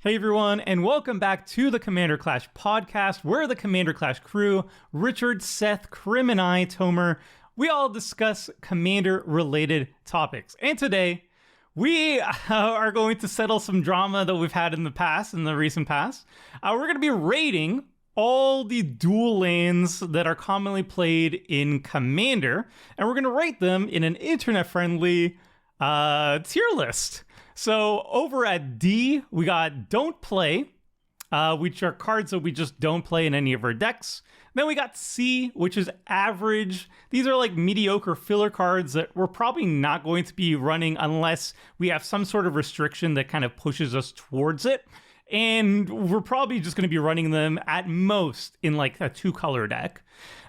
Hey everyone, and welcome back to the Commander Clash podcast. We're the Commander Clash crew, Richard, Seth, Krim, and I, Tomer. We all discuss Commander-related topics. And today, we are going to settle some drama that we've had in the recent past. We're going to be rating all the dual lanes that are commonly played in Commander, and we're going to rate them in an internet-friendly tier list. So over at D, we got Don't Play, which are cards that we just don't play in any of our decks. Then we got C, which is Average. These are like mediocre filler cards that we're probably not going to be running unless we have some sort of restriction that kind of pushes us towards it. And we're probably just going to be running them at most in like a 2-color deck.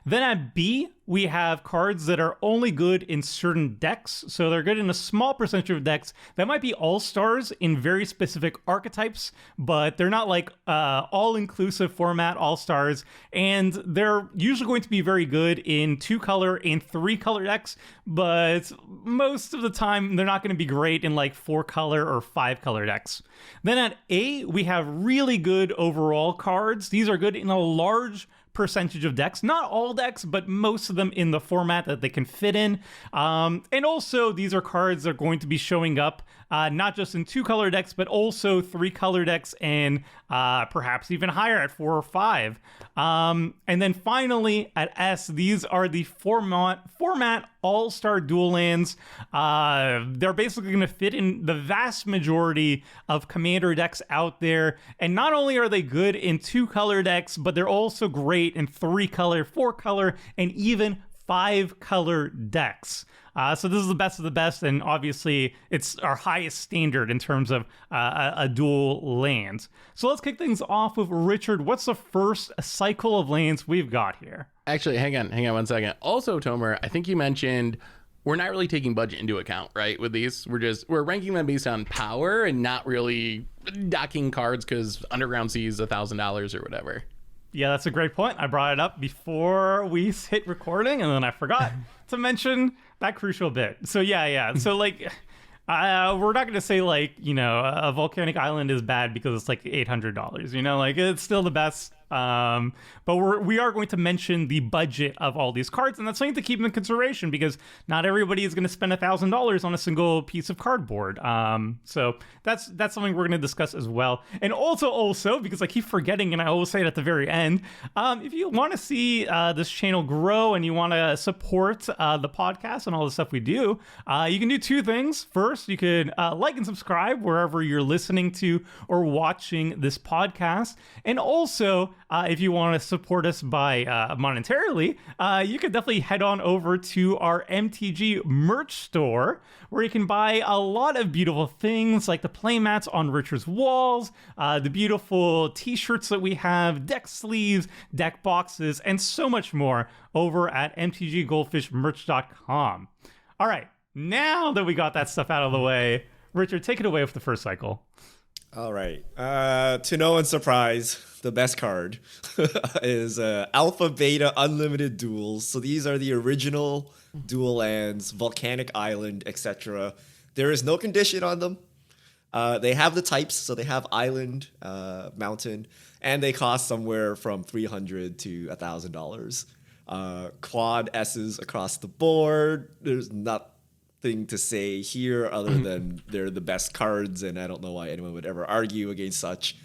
Then at B, we have cards that are only good in certain decks. So they're good in a small percentage of decks that might be all-stars in very specific archetypes, but they're not like all-inclusive format all-stars. And they're usually going to be very good in 2-color and 3-color decks, but most of the time they're not going to be great in like 4-color or 5-color decks. Then at A, we have really good overall cards. These are good in a large percentage of decks, not all decks, but most of them in the format that they can fit in. And also these are cards that are going to be showing up not just in 2-color decks, but also 3-color decks and perhaps even higher at 4 or 5. And then finally at S, these are the format all-star dual lands. They're basically going to fit in the vast majority of Commander decks out there. And not only are they good in 2-color decks, but they're also great in 3-color, 4-color, and even 5-color decks. So this is the best of the best, and obviously it's our highest standard in terms of a dual lands. So let's kick things off with Richard. What's the first cycle of lands we've got here? Actually, hang on 1 second. Also, Tomer, I think you mentioned we're not really taking budget into account, right? With these, we're ranking them based on power and not really docking cards because Underground Sea is $1,000 or whatever. Yeah, that's a great point. I brought it up before we hit recording, and then I forgot to mention that crucial bit. So yeah. So like, we're not going to say like, a volcanic island is bad because it's like $800, like it's still the best. But we are going to mention the budget of all these cards, and that's something to keep in consideration because not everybody is going to spend $1,000 on a single piece of cardboard. So that's something we're going to discuss as well. And also because I keep forgetting, and I always say it at the very end, if you want to see this channel grow and you want to support the podcast and all the stuff we do, you can do 2 things. First, you could like and subscribe wherever you're listening to or watching this podcast, and also if you want to support us by monetarily, you could definitely head on over to our MTG merch store, where you can buy a lot of beautiful things like the playmats on Richard's walls, the beautiful t-shirts that we have, deck sleeves, deck boxes, and so much more over at mtggoldfishmerch.com. All right, now that we got that stuff out of the way, Richard, take it away with the first cycle. All right. To no one's surprise, the best card is Alpha Beta Unlimited Duels. So these are the original dual lands, Volcanic Island, etc. There is no condition on them. They have the types, so they have Island, Mountain, and they cost somewhere from $300 to $1,000. Quad S's across the board. There's nothing to say here other than they're the best cards, and I don't know why anyone would ever argue against such.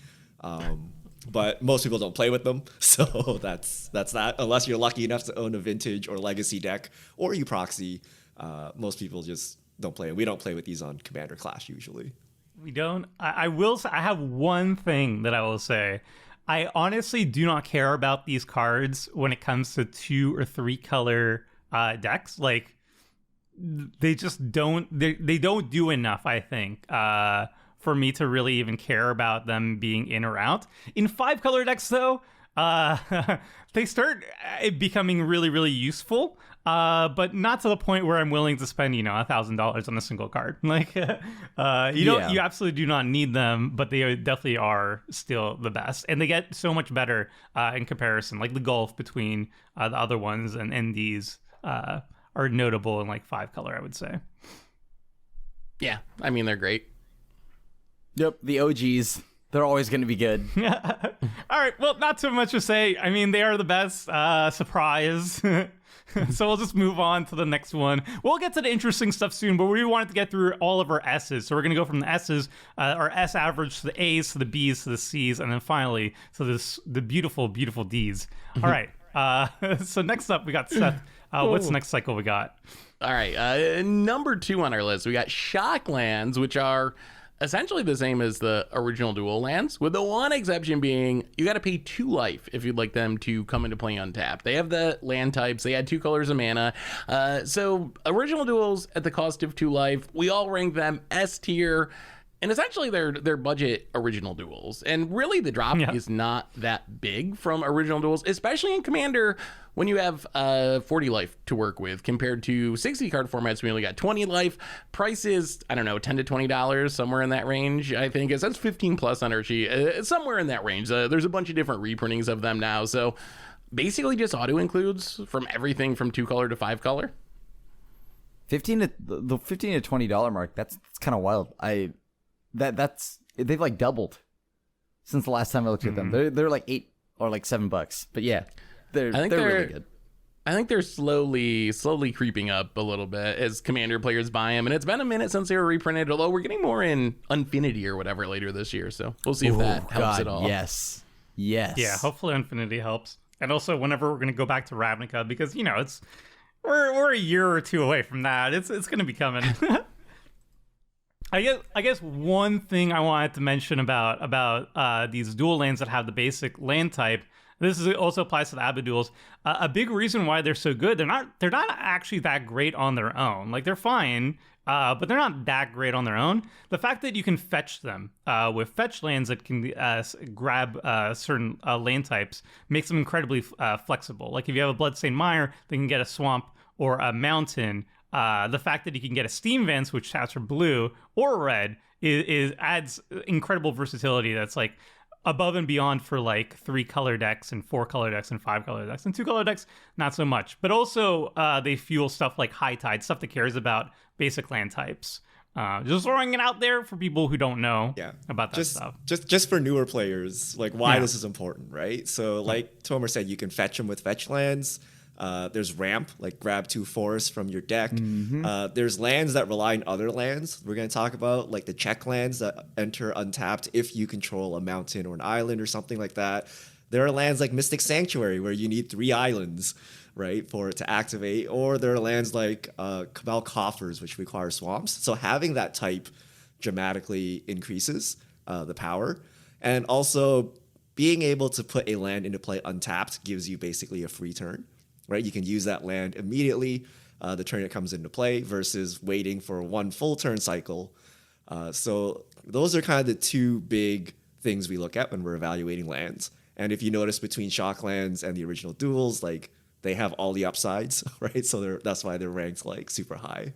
But most people don't play with them, so that's that. Unless you're lucky enough to own a vintage or legacy deck, or you proxy, most people just don't play. We don't play with these on Commander Clash usually. We don't. I will say, I have one thing that I will say. I honestly do not care about these cards when it comes to 2 or 3 color decks. Like, they just don't. They don't do enough, I think, for me to really even care about them being in or out. In 5-color decks, though, they start becoming really, really useful, but not to the point where I'm willing to spend, $1,000 on a single card. Like, you absolutely do not need them, but they definitely are still the best, and they get so much better in comparison. Like the gulf between the other ones and these are notable in like 5-color, I would say. Yeah, I mean, they're great. Yep, the OGs. They're always going to be good. All right, well, not too much to say. I mean, they are the best. Surprise. So we'll just move on to the next one. We'll get to the interesting stuff soon, but we wanted to get through all of our S's. So we're going to go from the S's, our S average, to the A's, to the B's, to the C's, and then finally to the beautiful, beautiful D's. All right. So next up, we got Seth. What's the next cycle we got? All right. Number 2 on our list, we got shock lands, which are essentially the same as the original dual lands, with the one exception being you got to pay 2 life if you'd like them to come into play untapped. They have the land types. They add 2 colors of mana. So original duels at the cost of 2 life, we all rank them S tier. And essentially, they're budget original duels. And really, the drop is not that big from original duels, especially in Commander when you have 40 life to work with compared to 60 card formats. We only got 20 life. Price is, I don't know, $10 to $20, somewhere in that range, I think. It says 15 plus on Archie. Somewhere in that range. There's a bunch of different reprintings of them now. So basically, just auto includes from everything from 2 color to 5 color. The $15 to $20 mark. That's kind of wild. That's they've like doubled since the last time I looked at them. They're like $8 or like $7, but yeah, they're really good. I think they're slowly creeping up a little bit as Commander players buy them, and it's been a minute since they were reprinted. Although we're getting more in Infinity or whatever later this year, so we'll see if that helps at all. Yes. Yeah, hopefully Infinity helps, and also whenever we're gonna go back to Ravnica, because it's we're a year or 2 away from that. It's gonna be coming. I guess one thing I wanted to mention about these dual lands that have the basic land type. This also applies to the Abbot duels. A big reason why they're so good, they're not actually that great on their own. Like, they're fine, but they're not that great on their own. The fact that you can fetch them with fetch lands that can grab certain land types makes them incredibly flexible. Like, if you have a Bloodstained Mire, they can get a swamp or a mountain. The fact that you can get a Steam Vents, which taps for blue or red, adds incredible versatility. That's like above and beyond for like 3 color decks and 4 color decks and 5 color decks, and 2 color decks not so much. But also they fuel stuff like High Tide, stuff that cares about basic land types. Just throwing it out there for people who don't know about that stuff. Just for newer players, like why this is important, right? So like Tomer said, you can fetch them with fetch lands. There's ramp, like grab 2 forests from your deck. There's lands that rely on other lands. We're going to talk about like the check lands that enter untapped if you control a mountain or an island or something like that. There are lands like Mystic Sanctuary where you need 3 islands, right, for it to activate. Or there are lands like Cabal Coffers, which require swamps. So having that type dramatically increases the power. And also being able to put a land into play untapped gives you basically a free turn. Right, you can use that land immediately the turn it comes into play versus waiting for 1 full turn cycle. So those are kind of the 2 big things we look at when we're evaluating lands. And if you notice between shock lands and the original duels, like they have all the upsides, right? So that's why they're ranked like super high.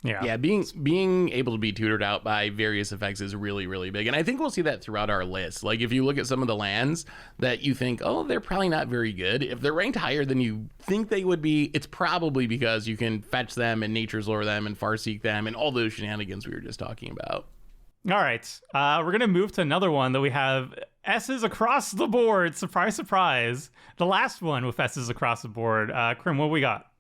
Yeah, being able to be tutored out by various effects is really, really big. And I think we'll see that throughout our list. Like, if you look at some of the lands that you think, oh, they're probably not very good, if they're ranked higher than you think they would be, it's probably because you can fetch them and Nature's Lore them and Farseek them and all those shenanigans we were just talking about. All right. We're going to move to another one that we have S's across the board. Surprise, surprise. The last one with S's across the board. Krim, what we got?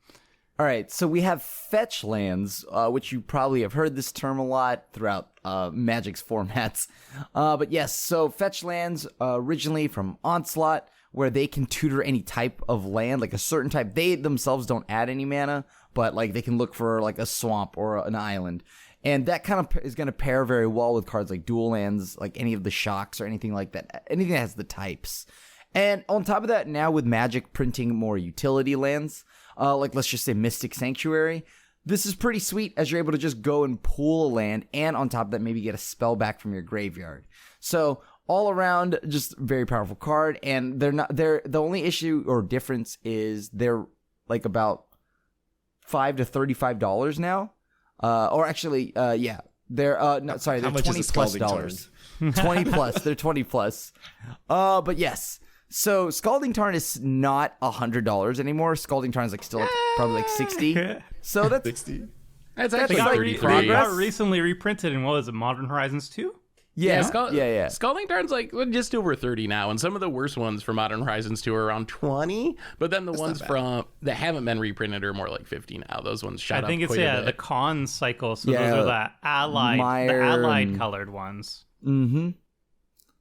All right, so we have fetch lands, which you probably have heard this term a lot throughout Magic's formats. But yes, so fetch lands originally from Onslaught, where they can tutor any type of land, like a certain type. They themselves don't add any mana, but like they can look for like a swamp or an island. And that kind of is going to pair very well with cards like dual lands, like any of the shocks or anything like that. Anything that has the types. And on top of that, now with Magic printing more utility lands, like let's just say Mystic Sanctuary, this is pretty sweet as you're able to just go and pull a land and on top of that maybe get a spell back from your graveyard. So all around, just very powerful card. And the only issue or difference is they're like about $5 to $35 now. Or actually, yeah, they're they're $20+. 20 plus. They're 20 plus. But yes. So Scalding Tarn is not $100 anymore. Scalding Tarn is like still probably like 60. So that's 60. That's They actually got, pretty they progress. got recently reprinted in, what was it, Modern Horizons 2? Yeah, Yeah, Scalding Tarn's like just over 30 now, and some of the worst ones for Modern Horizons 2 are around 20, but then the ones that haven't been reprinted are more like 50 now. Those ones shot up I think it's quite a the bit. con cycle, so Yeah, those are the Meyer allied and- colored ones. Mm-hmm.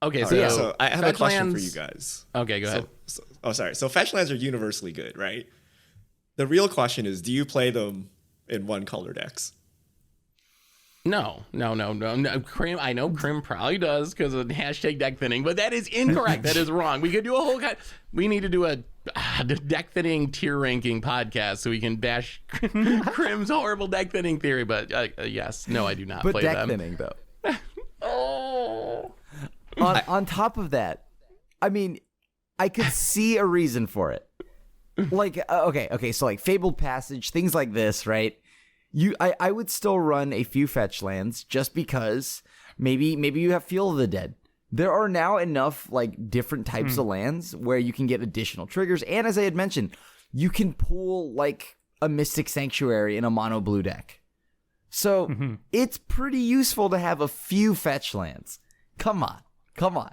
Okay, Yeah, so I have a question for Fetchlands- you guys. Okay, go ahead. Sorry. So fetchlands are universally good, right? The real question is, do you play them in one color decks? No. Crim, I know Crim probably does because of hashtag deck thinning, but that is incorrect. That is wrong. We could do a whole we need to do a deck thinning tier ranking podcast so we can bash Crim's horrible deck thinning theory. But yes, no, I do not But play deck them. thinning though. Oh, On top of that, I mean, I could see a reason for it. Like, okay, so like Fabled Passage, things like this, right? I would still run a few fetch lands just because maybe you have Feel of the Dead. There are now enough like different types of lands where you can get additional triggers, and as I had mentioned, you can pull like a Mystic Sanctuary in a mono blue deck. So it's pretty useful to have a few fetch lands. Come on. I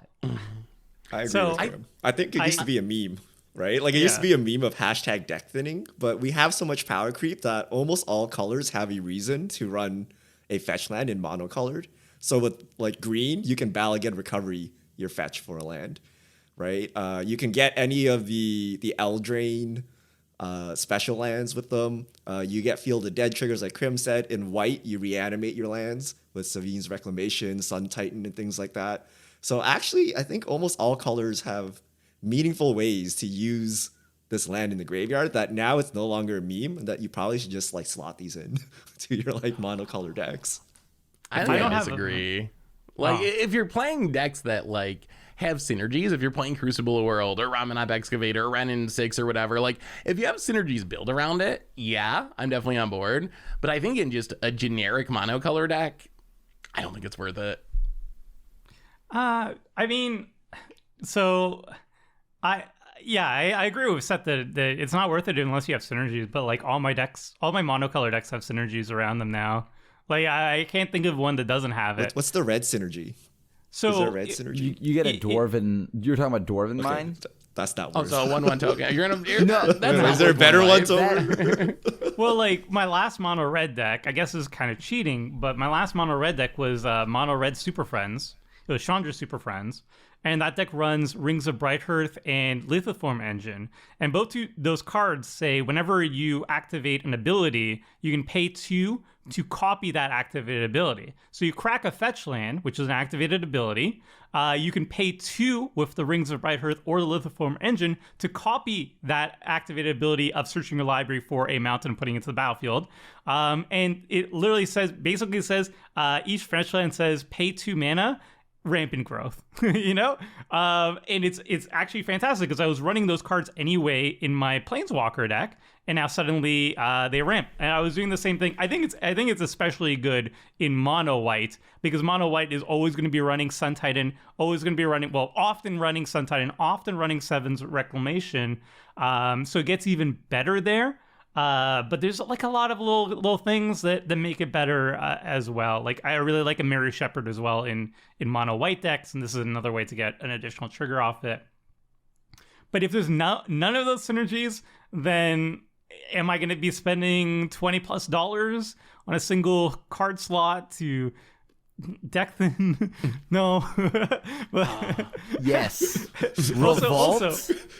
agree So- with him. I think it used to be a meme, right? Like it used to be a meme of hashtag deck thinning, but we have so much power creep that almost all colors have a reason to run a fetch land in monocolored. So with like green, you can Balagan Recovery your fetch for a land, right? You can get any of the Eldraine special lands with them. You get Feel the Dead triggers like Crim said. In white, you reanimate your lands with Savine's Reclamation, Sun Titan, and things like that. So actually, I think almost all colors have meaningful ways to use this land in the graveyard that now it's no longer a meme and that you probably should just like slot these in to your like monocolor decks. I don't have disagree. Like if you're playing decks that like have synergies, if you're playing Crucible of World or Ramanop Excavator or Renin 6 or whatever, like if you have synergies built around it, yeah, I'm definitely on board. But I think in just a generic monocolor deck, I don't think it's worth it. I mean, so I agree with Seth that it's not worth it unless you have synergies. But like all my monocolor decks have synergies around them now. Like I can't think of one that doesn't have it. What's the red synergy? So Is there a red synergy? You get a Dwarven. You're talking about Dwarven Okay, Mine? that's not Oh, worth so a 1/1 token. No, that's not Is there worth better one ones life. over? well, like my last mono red deck, I guess is kind of cheating, but my last mono red deck was mono red Super Friends. It was Chandra Super Friends. And that deck runs Rings of Brighthearth and Lithoform Engine. And both those cards say whenever you activate an ability, you can pay 2 to copy that activated ability. So you crack a fetch land, which is an activated ability. You can pay 2 with the Rings of Brighthearth or the Lithoform Engine to copy that activated ability of searching your library for a mountain and putting it to the battlefield. And it literally basically says each fetch land says pay 2 mana, rampant growth, you know? And it's actually fantastic because I was running those cards anyway in my Planeswalker deck, and now suddenly they ramp. And I was doing the same thing. I think it's especially good in mono white because mono white is always going to be running Sun Titan, often running Sun Titan, often running Seven's Reclamation. So it gets even better there. But there's like a lot of little things that make it better as well. Like I really like a Mary Shepherd as well in mono white decks, and this is another way to get an additional trigger off it. But if there's none of those synergies, then am I going to be spending $20+ on a single card slot to deck thin? No. Yes. Also,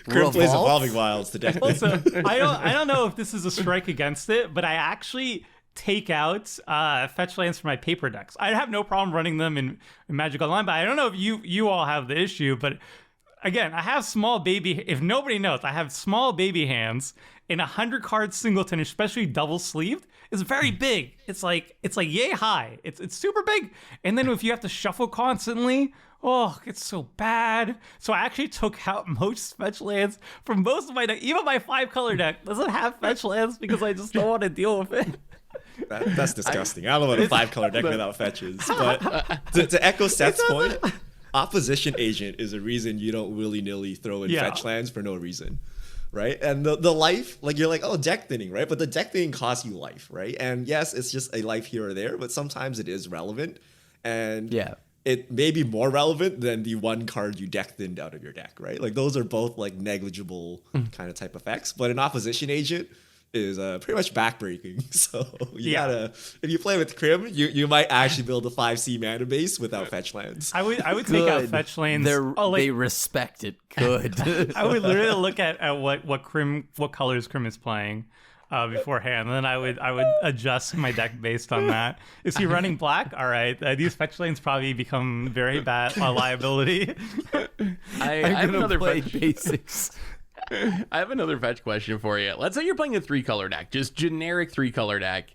Crim plays Revolt? Evolving Wilds to deck. Also, I don't know if this is a strike against it, but I actually take out fetch lands for my paper decks. I have no problem running them in Magic Online, but I don't know if you all have the issue. But again, I have small baby. If nobody knows, I have small baby hands. In 100 card singleton, especially double sleeved, is very big. It's like yay high. It's super big. And then if you have to shuffle constantly, oh, it's so bad. So I actually took out most fetch lands from most of my deck. Even my 5-color deck doesn't have fetch lands because I just don't want to deal with it. That's disgusting. I don't know what a 5-color deck without fetches. But to echo Seth's point, Opposition Agent is a reason you don't willy-nilly throw in Yeah. fetch lands for no reason. right? And the life, like you're like, oh, deck thinning, right? But the deck thinning costs you life, right? And yes, it's just a life here or there, but sometimes it is relevant. And Yeah. it may be more relevant than the one card you deck thinned out of your deck, right? Like those are both like negligible kind of type effects. But an opposition agent is pretty much backbreaking. So you gotta, if you play with Crim, you might actually build a 5C mana base without fetch lands. I would take out fetch lands. They respect it. Good. I would literally look at what colors Crim is playing beforehand, and then I would adjust my deck based on that. Is he running black? All right, these fetch lanes probably become very bad liability. I I'm have gonna another play fetch. basics. I have another fetch question for you. Let's say you're playing a 3-color deck, just generic 3-color deck.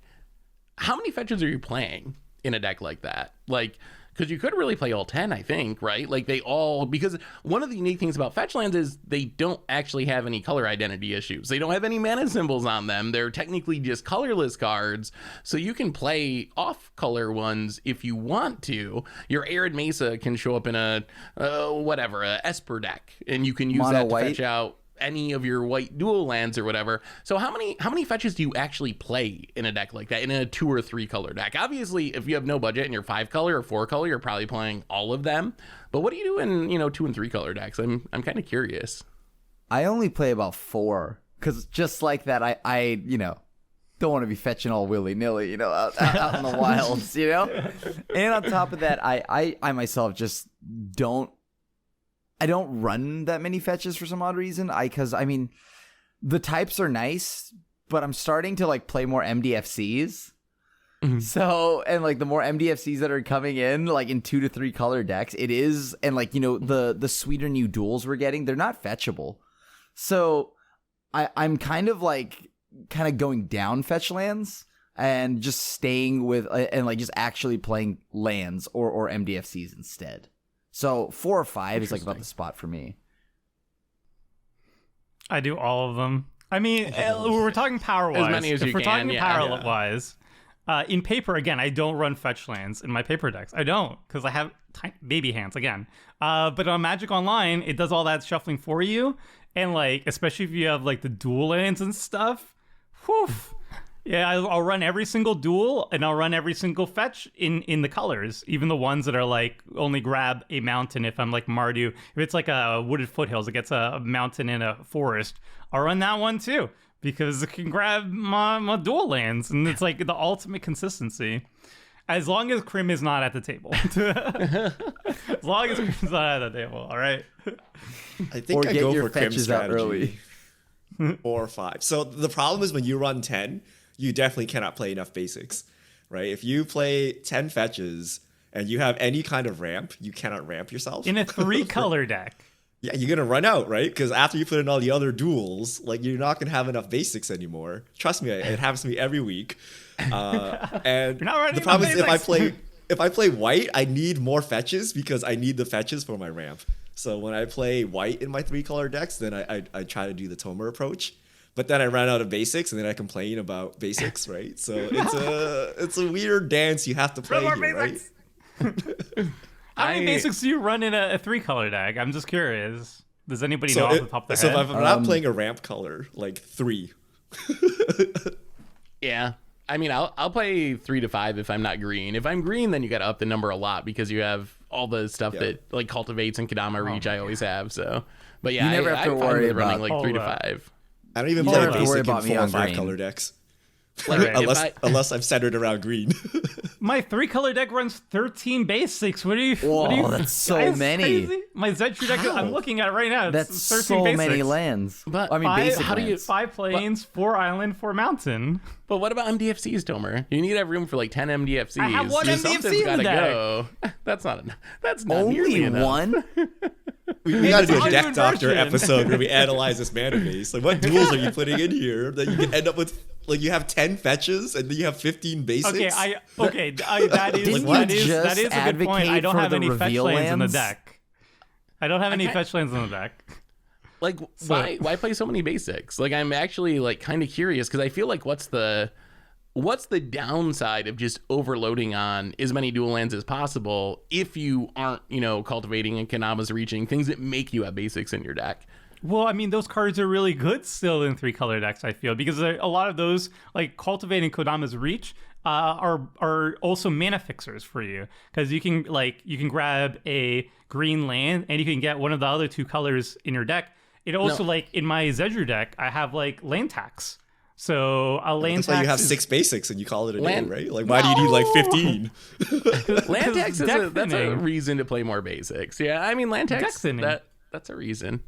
How many fetches are you playing in a deck like that? Like, because you could really play all 10, I think, right? Like because one of the unique things about fetch lands is they don't actually have any color identity issues. They don't have any mana symbols on them. They're technically just colorless cards. So you can play off-color ones if you want to. Your Arid Mesa can show up in a Esper deck, and you can use Mono that to white. fetch out any of your white dual lands or whatever. So how many fetches do you actually play in a deck like that, in a 2 or 3 color deck? Obviously, if you have no budget and you're 5 color or 4 color, you're probably playing all of them. But what do you do in 2 and 3 color decks? I'm kind of curious. I only play about 4 because just like that, I don't want to be fetching all willy nilly, out in the wilds, And on top of that, I myself just don't run that many fetches for some odd reason. Because the types are nice, but I'm starting to like play more MDFCs. Mhm. So, and like the more MDFCs that are coming in, like in 2 to 3 color decks, it is, and like, the sweeter new duels we're getting, they're not fetchable. So I'm kind of going down fetch lands and just staying with, and like just actually playing lands or MDFCs instead. So 4 or 5 is like about the spot for me. I do all of them. I mean, we're talking power wise. As many as if you we're can, talking yeah. power wise, in paper again, I don't run fetch lands in my paper decks. I don't, because I have baby hands again. But on Magic Online, it does all that shuffling for you, and like especially if you have like the dual lands and stuff. Whew. Yeah, I'll run every single duel, and I'll run every single fetch in the colors, even the ones that are like only grab a mountain if I'm like Mardu. If it's like a wooded foothills, it gets a mountain in a forest, I'll run that one too, because it can grab my dual lands, and it's like the ultimate consistency. As long as Crim is not at the table. As long as Crim's not at the table, all right? I think Or I get go your for Crim fetches out strategy. early. 4 or 5. So the problem is when you run 10, you definitely cannot play enough basics, right? If you play 10 fetches and you have any kind of ramp, you cannot ramp yourself. In a 3-color deck. Yeah, you're going to run out, right? Because after you put in all the other duels, like you're not going to have enough basics anymore. Trust me, it happens to me every week. And You're not running the problem enough is basics. if I play white, I need more fetches because I need the fetches for my ramp. So when I play white in my 3-color decks, then I try to do the Tomer approach. But then I ran out of basics, and then I complain about basics, right? So it's a weird dance you have to play more here, right? basics. How many basics do you run in a 3-color deck? I'm just curious. Does anybody know off the top of their head? If I'm not playing a ramp color, like 3. Yeah. I mean, I'll play 3 to 5 if I'm not green. If I'm green, then you got to up the number a lot because you have all the stuff that like cultivates and Kadama Reach. I always have. So, but yeah, You never have to I'm fine worry with running about- like 3 to Hold up. 5. I don't even You play don't have to worry basic in about me 4 or on 5 green. color decks. Like, if Unless I'm centered around green. My 3-color deck runs 13 basics. What are you? Whoa, that's so guys many. crazy? My Zetru deck, How? I'm looking at it right now. It's That's 13 so basics. many lands. But I mean, Five, basic how do you- lands. 5 plains, 4 island, 4 mountain. But what about MDFCs, Tomer? You need to have room for like 10 MDFCs. I have one MDFC Something's in the gotta deck. go. That's not enough. That's not nearly Only enough. one? We got to do a It's deck a doctor version. episode where we analyze this mana base. Like, what duels are you putting in here that you can end up with? Like, you have 10 fetches and then you have 15 basics. Okay, that is Didn't that you is just that is a good point. advocate I don't for have the any fetch reveal lands in the lands? deck. I don't have any can't- fetch lands in the deck. Like, why play so many basics? Like, I'm actually like kind of curious because I feel like what's the downside of just overloading on as many dual lands as possible if you aren't, cultivating and Kanama's reaching things that make you have basics in your deck? Well, I mean, those cards are really good still in 3-color decks, I feel, because a lot of those, like Cultivating Kodama's Reach, are also mana fixers for you, because you can grab a green land and you can get one of the other 2 colors in your deck. It also, like, in my Zedru deck, I have, like, land tax. So a land That's tax why you have is 6 basics and you call it a day, right? Like, why do you need like 15? Land tax that's a thinning. reason to play more basics. Yeah, I mean, land Deck tax, thinning. that's a reason.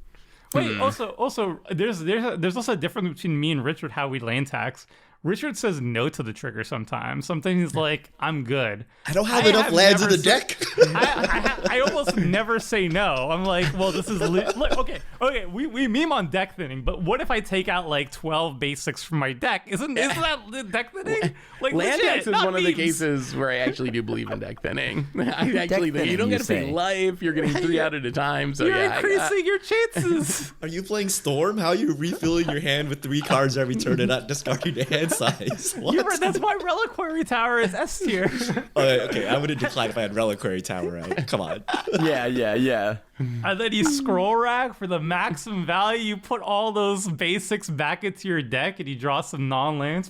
Wait, also, there's also a difference between me and Richard how we land tax. Richard says no to the trigger sometimes. Sometimes he's like, I'm good. I don't have enough lands in the deck. I almost never say no. I'm like, well, this is look, okay. We meme on deck thinning, but what if I take out like 12 basics from my deck? Isn't that deck thinning? Like, Land legit, tax is not one of the memes. cases where I actually do believe in deck thinning. I actually think you don't thinning, get to you pay say. life. You're getting 3 out at a time. So You're yeah, increasing your chances. Are you playing Storm? How are you refilling your hand with 3 cards every turn and not discarding the hand size? What? That's why Reliquary Tower is S tier. Okay, I would have declined if I had Reliquary Tower out. Come on. Yeah. And then you scroll rack for the maximum value. You put all those basics back into your deck and you draw some non-lands.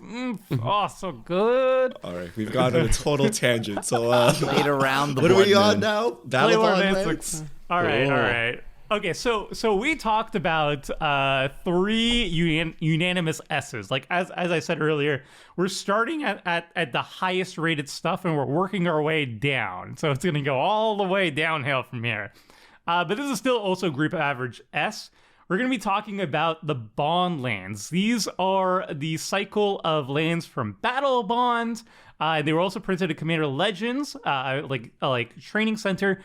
Oh, so good. All right, we've gone on a total tangent. So, Played around the what are we blood on moon. now? Play Battle more Bond basics. lands? All right, Cool. all right. Okay, so we talked about 3 unanimous S's. Like as I said earlier, we're starting at the highest rated stuff and we're working our way down. So it's gonna go all the way downhill from here. But this is still also group average S. We're going to be talking about the bond lands. These are the cycle of lands from Battle Bond. They were also printed in Commander Legends, like Training Center.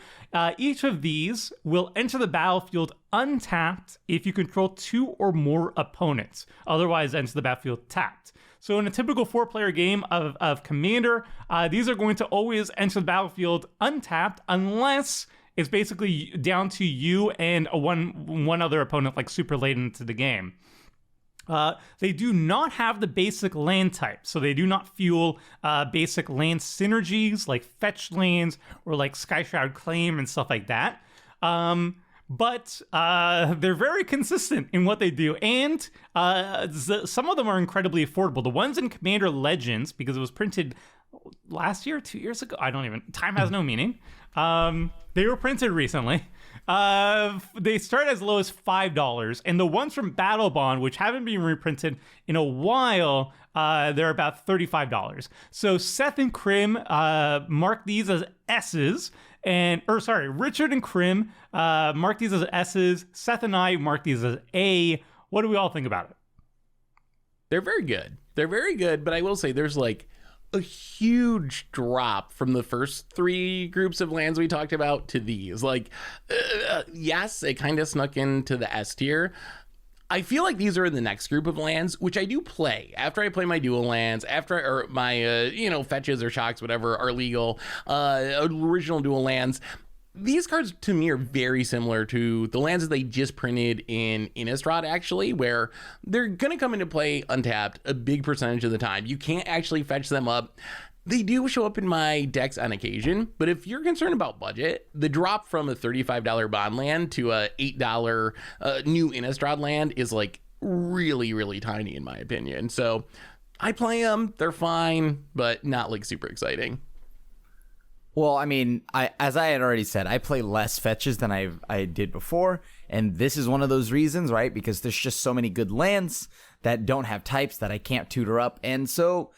Each of these will enter the battlefield untapped if you control 2 or more opponents. Otherwise, enter the battlefield tapped. So in a typical 4-player game of Commander, these are going to always enter the battlefield untapped unless it's basically down to you and one other opponent, like super late into the game. They do not have the basic land type, so they do not fuel basic land synergies like fetch lands or like Skyshroud Claim and stuff like that. But they're very consistent in what they do, and some of them are incredibly affordable. The ones in Commander Legends, because it was printed last year, 2 years ago, time has no meaning. They were printed recently. They start as low as $5, and the ones from Battle Bond, which haven't been reprinted in a while, they're about $35. So Seth and Krim mark these as S's, Richard and Krim mark these as S's. Seth and I mark these as A. What do we all think about it? They're very good. They're very good, but I will say there's like a huge drop from the first 3 groups of lands we talked about to these. Like, yes, it kind of snuck into the S tier. I feel like these are in the next group of lands, which I do play after I play my dual lands, or my fetches or shocks, whatever, are legal, original dual lands. These cards to me are very similar to the lands that they just printed in Innistrad, actually, where they're going to come into play untapped a big percentage of the time. You can't actually fetch them up. They do show up in my decks on occasion, but if you're concerned about budget, the drop from a $35 bond land to a $8 new Innistrad land is like really, really tiny in my opinion. So I play them. They're fine, but not like super exciting. Well, I mean, as I had already said, I play less fetches than I did before, and this is one of those reasons, right? Because there's just so many good lands that don't have types that I can't tutor up, and so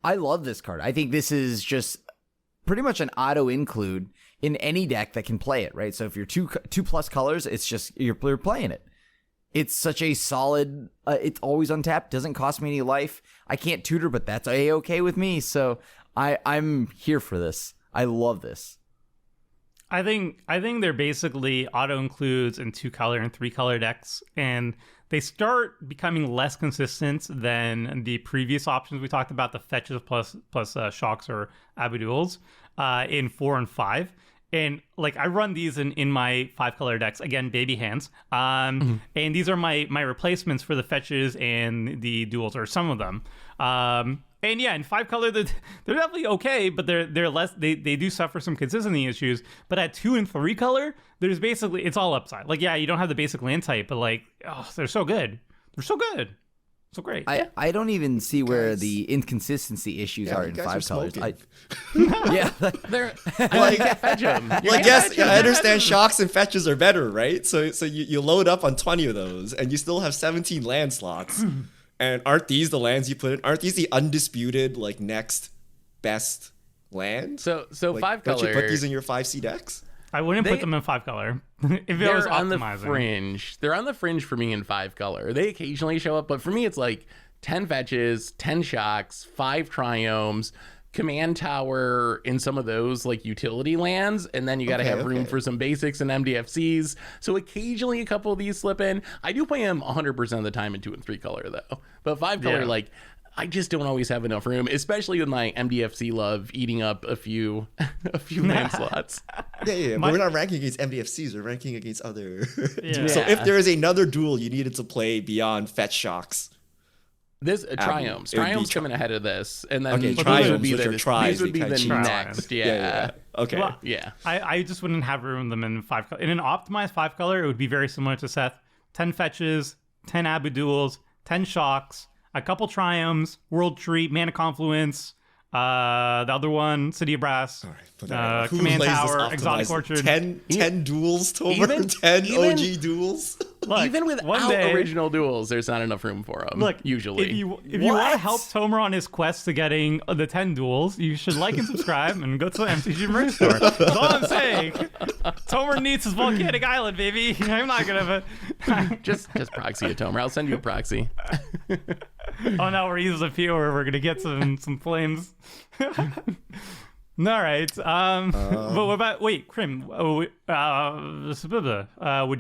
I love this card. I think this is just pretty much an auto include in any deck that can play it, right? So if you're two plus colors, it's just you're playing it. It's such a solid. It's always untapped. Doesn't cost me any life. I can't tutor, but that's a-okay with me. So I'm here for this. I love this. I think they're basically auto includes in 2-color and 3-color decks, and they start becoming less consistent than the previous options we talked about, the fetches plus shocks or abaduls in 4 and 5. And like I run these in my 5-color decks, again, baby hands. And these are my replacements for the fetches and the duels, or some of them. And yeah, in 5-color, they're definitely okay, but they're less. They do suffer some consistency issues. But at 2 and 3-color, there's basically it's all upside. Like yeah, you don't have the basic land type, but like they're so good. They're so good. So great. I don't even see where the inconsistency issues are you in guys 5 colors. smoking. Yeah, They're like fetch them. Well, I guess I understand shocks and fetches are better, right? So you load up on 20 of those, and you still have 17 land slots. And aren't these the lands you put in? Aren't these the undisputed like next best land? So Like, 5-color. Don't you put these in your 5C decks? I wouldn't put them in 5-color if it was They're on the optimizing. fringe. They're on the fringe for me in 5-color. They occasionally show up, but for me, it's like 10 fetches, 10 shocks, 5 triomes, command tower in some of those like utility lands, and then you got to have room for some basics and MDFCs. So occasionally a couple of these slip in. I do play them 100% of the time in 2 and 3-color though, but 5-color like. I just don't always have enough room, especially with my MDFC love eating up a few land slots. Yeah. But we're not ranking against MDFCs. We're ranking against other. Yeah. So if there is another duel you needed to play beyond fetch shocks, This Triomes. it would be Triomes coming ahead of this, and then Okay, these Triomes, would be which the, are tries, these would be they the kinda cheat. next. yeah. Okay. Well, Yeah. I just wouldn't have room in them in 5-color. In an optimized 5-color, it would be very similar to Seth. 10 fetches, 10 Abu duels, 10 shocks, a couple triomes, World Treat, Mana Confluence, the other one, City of Brass, Who Command plays this Tower, Exotic optimized? Orchard. 10 duels, Tomer? 10 OG duels? Look, Even one without day- original duels, there's not enough room for them. Look, usually. if you want to help Tomer on his quest to getting the 10 duels, you should like and subscribe and go to the MTG merch store. That's all I'm saying. Tomer needs his volcanic island, baby. I'm not gonna. just proxy a Tomer. I'll send you a proxy. Oh no, we're using a fewer. We're gonna get some flames. All right. But what about Krim? Would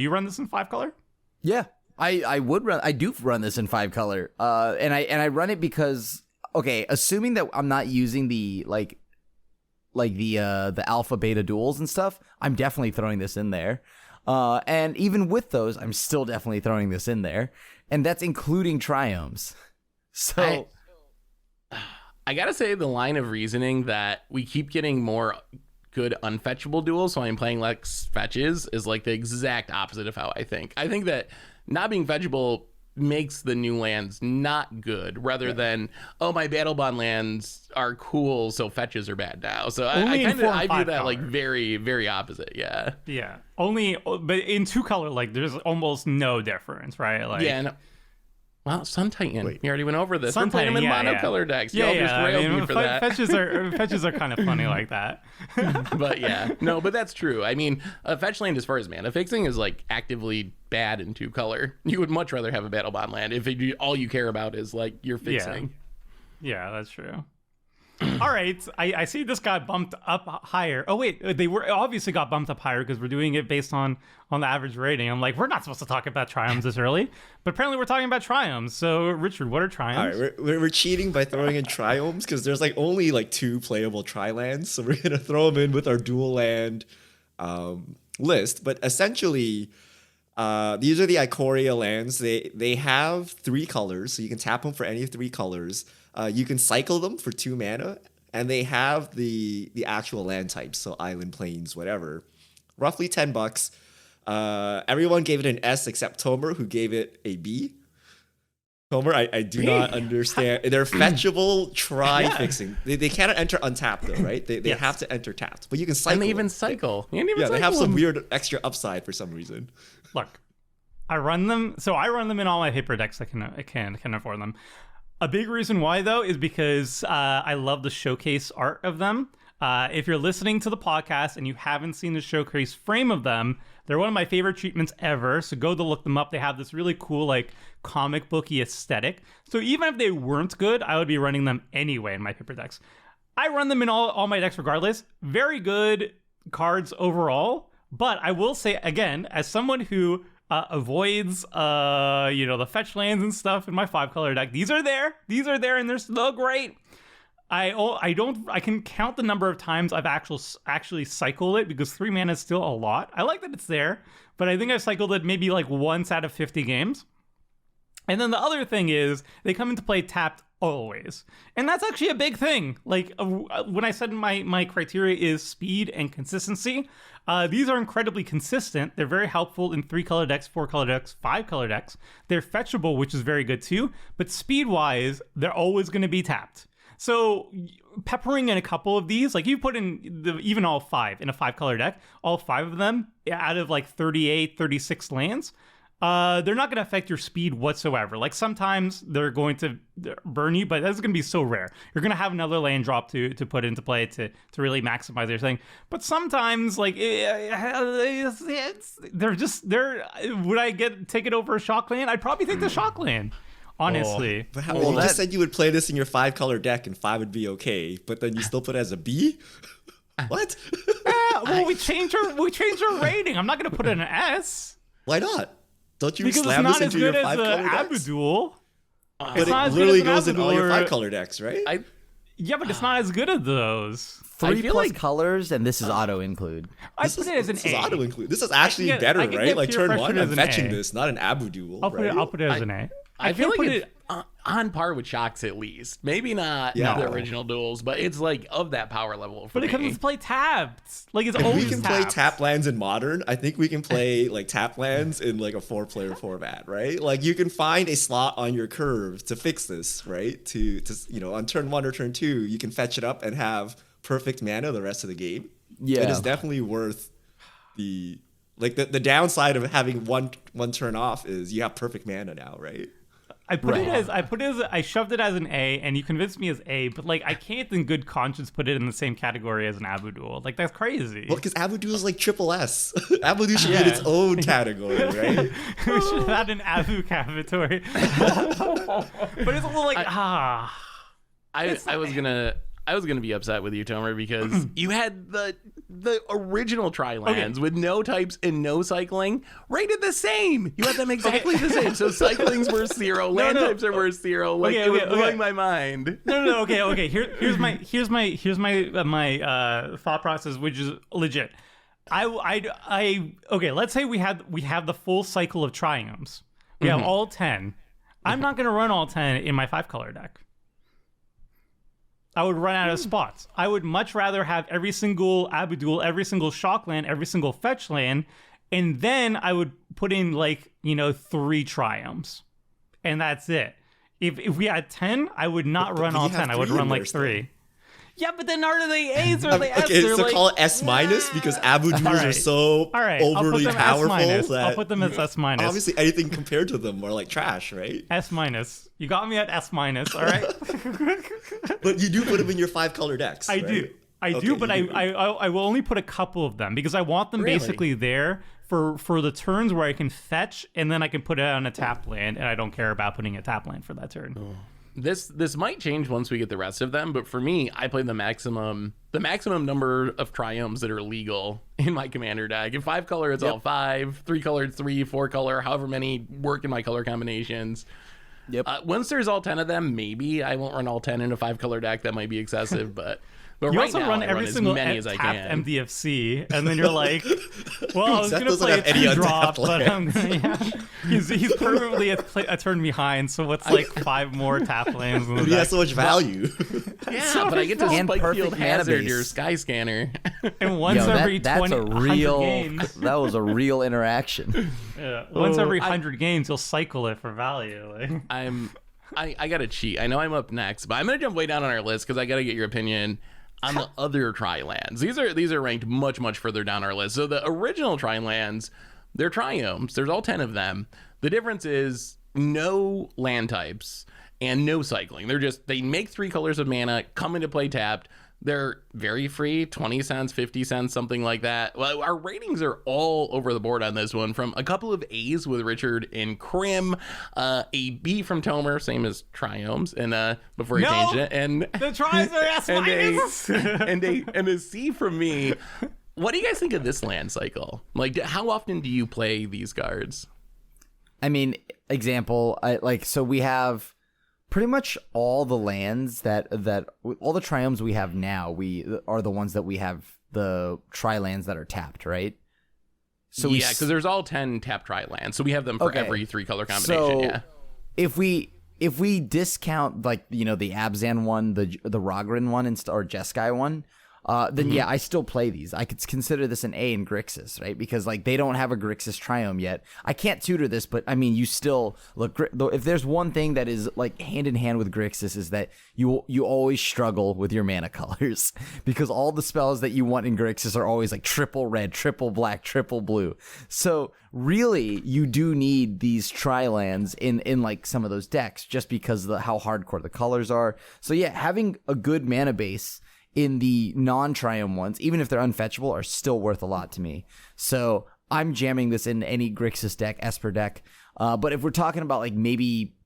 you run this in 5-color? yeah. I would run. I do run this in 5-color. And I run it because assuming that I'm not using the the alpha beta duels and stuff, I'm definitely throwing this in there. And even with those, I'm still definitely throwing this in there, and that's including triomes. So I gotta say, the line of reasoning that we keep getting more good unfetchable duels, so I'm playing less fetches, is like the exact opposite of how I think. I think that not being fetchable makes the new lands not good, rather than, oh, my battle bond lands are cool, so fetches are bad now. So I Only in kind 4 of and I view 5 that like color. very, very opposite. Yeah. Yeah. But in 2-color, like there's almost no difference, right? Like, Yeah. No. Well, Sun Titan. You already went over this. Sun We're playing them in Titan, monocolor decks. Yeah, Y'all just railed me for that. Fetches are kind of funny like that. But yeah, no, but that's true. I mean, fetch land as far as mana fixing is like actively bad in 2-color. You would much rather have a battle bond land if all you care about is like your fixing. Yeah, that's true. All right, I see this got bumped up higher. Oh wait, they were obviously got bumped up higher because we're doing it based on the average rating. I'm like, we're not supposed to talk about triomes this early, but apparently we're talking about triomes. So Richard, what are triomes? All right, we're cheating by throwing in triomes because there's like only like 2 playable tri-lands, so we're gonna throw them in with our dual land list. But essentially, these are the Ikoria lands. They have 3 colors, so you can tap them for any 3 colors. You can cycle them for 2 mana, and they have the actual land types, so island, plains, whatever. Roughly $10. Everyone gave it an S except Tomer, who gave it a B. Tomer, I do not understand. They're fetchable fixing. They cannot enter untapped though, right? They have to enter tapped, but you can cycle. And they even them. cycle. You can even Yeah, they cycle have some them. weird extra upside for some reason. Look, I run them in all my paper decks. I can afford them. A big reason why though is because I love the showcase art of them. If you're listening to the podcast and you haven't seen the showcase frame of them, they're one of my favorite treatments ever. So go to look them up. They have this really cool like comic booky aesthetic. So even if they weren't good, I would be running them anyway in my paper decks. I run them in all my decks regardless. Very good cards overall. But I will say again, as someone who avoids the fetch lands and stuff in my 5-color deck, these are there and they're still great. I can count the number of times I've actually cycled it, because 3 mana is still a lot. I like that it's there, but I think I've cycled it maybe like once out of 50 games. And then the other thing is they come into play tapped always. And that's actually a big thing. Like when I said my criteria is speed and consistency, these are incredibly consistent. They're very helpful in 3-color decks, 4-color decks, 5-color decks. They're fetchable, which is very good too. But speed-wise, they're always going to be tapped. So peppering in a couple of these, like you put in even all 5 in a 5-color deck, all 5 of them out of like 38, 36 lands, they're not going to affect your speed whatsoever. Like sometimes they're going to burn you, but that's going to be so rare. You're going to have another land drop to put into play to really maximize your thing. But sometimes, like they're would I take it over a shock land? I'd probably take the shock land. Honestly. But you just said you would play this in your 5-color deck and 5 would be okay, but then you still put it as a B? What? Well, we changed our rating. I'm not going to put it in an S. Why not? Don't you Because slam it's this not as into your good as 5-color decks? Abudul. But It's not it as good literally as goes in all your Abudul. 5-color decks, right? Yeah, but it's not as good as those. 3 feel plus like- colors, and this is auto include. I put it as an This is A. auto include. This is actually I better, can right? get Like Pure turn 1, Freshen I'm as an fetching A. this, not an Abu Duel, I'll put it as an A. I feel can't like put it's on par with Shocks at least. Maybe not Yeah. the original duels, but it's like of that power level for But it me. comes to play tapped. Like it's If always we can tapped. play tap lands in Modern, I think we can play like tap lands in like a 4-player format, right? Like you can find a slot on your curve to fix this, right? To on turn 1 or turn 2, you can fetch it up and have perfect mana the rest of the game. Yeah. It is definitely worth the downside of having one turn off is you have perfect mana now, right? I shoved it as an A, and you convinced me as A, but like I can't in good conscience put it in the same category as an Abudul. Like that's crazy. Well, because Abu Duel is like triple S. Abu Duel should be in its own category, right? We should have had an Abu category. But it's a little like I was gonna be upset with you, Tomer, because you had the original Tri-lands with no types and no cycling rated the same. You had them exactly the same. So cycling's worth 0, land types are worth 0. Like it was blowing my mind. No. Okay. Here's my thought process, which is legit. Okay. Let's say we have the full cycle of Triomes. We have all 10. I'm not gonna run all 10 in my 5-color deck. I would run out of spots. I would much rather have every single Abudul, every single shock land, every single fetch land, and then I would put in 3 Triomes, and that's it. If we had 10, I would not run all 10. I would run like 3. Yeah, but then are they A's or are they S? Okay, They're so like, call it S minus because Abu Duels are so overly powerful that I'll put them as S minus. obviously anything compared to them are like trash, right? S minus. You got me at S minus. All right. But you do put them in your 5-color decks. I do. I do, but I will only put a couple of them because I want them basically there for the turns where I can fetch and then I can put it on a tap land and I don't care about putting a tap land for that turn. This might change once we get the rest of them, but for me, I play the maximum number of Triomes that are legal in my commander deck. In 5-color, it's all 5. 3-color, 3. 4-color, however many work in my color combinations. Yep. Once there's all 10 of them, maybe I won't run all 10 in a 5-color deck. That might be excessive, but You right also now, run I every as single many as I tapped can. MDFC, and then you're like, well, I was Seth going to doesn't play a have any 2-drop, untapped but I'm gonna, he's permanently a turn behind, so what's like 5 more tap lands in the But he has deck? so much value. Yeah, but I get to And spike perfect field mana hazard base. your Sky Scanner. And once every that's 20, a 100 real. games, That was a real interaction. once every 100 games, you'll cycle it for value. Like. I gotta cheat. I know I'm up next, but I'm gonna jump way down on our list because I gotta get your opinion on the other Tri-lands. These are ranked much further down our list. So the original Tri-lands, they're Triomes. There's all 10 of them. The difference is no land types and no cycling. They make 3 colors of mana, come into play tapped. They're very free, 20 cents, 50 cents, something like that. Well, our ratings are all over the board on this one, from a couple of A's with Richard and Krim, a B from Tomer, same as Triomes, and before he changed it, and The tries are S minus. and a C from me. What do you guys think of this land cycle? Like, how often do you play these cards? I mean, so we have pretty much all the lands that all the Triomes we have now, we are the ones that we have the Tri-lands that are tapped, right? So yeah, because there's all 10 tap Tri-lands, so we have them for every 3-color combination. So yeah. if we if we discount like the Abzan one, the Rogren one, or Jeskai one, then yeah, I still play these. I could consider this an A in Grixis, right? Because like they don't have a Grixis Triome yet. I can't tutor this, but I mean, you still look. If there's one thing that is like hand in hand with Grixis, is that you always struggle with your mana colors because all the spells that you want in Grixis are always like triple red, triple black, triple blue. So really, you do need these tri-lands in like some of those decks just because of how hardcore the colors are. So yeah, having a good mana base in the non-Triome ones, even if they're unfetchable, are still worth a lot to me. So I'm jamming this in any Grixis deck, Esper deck. But if we're talking about like maybe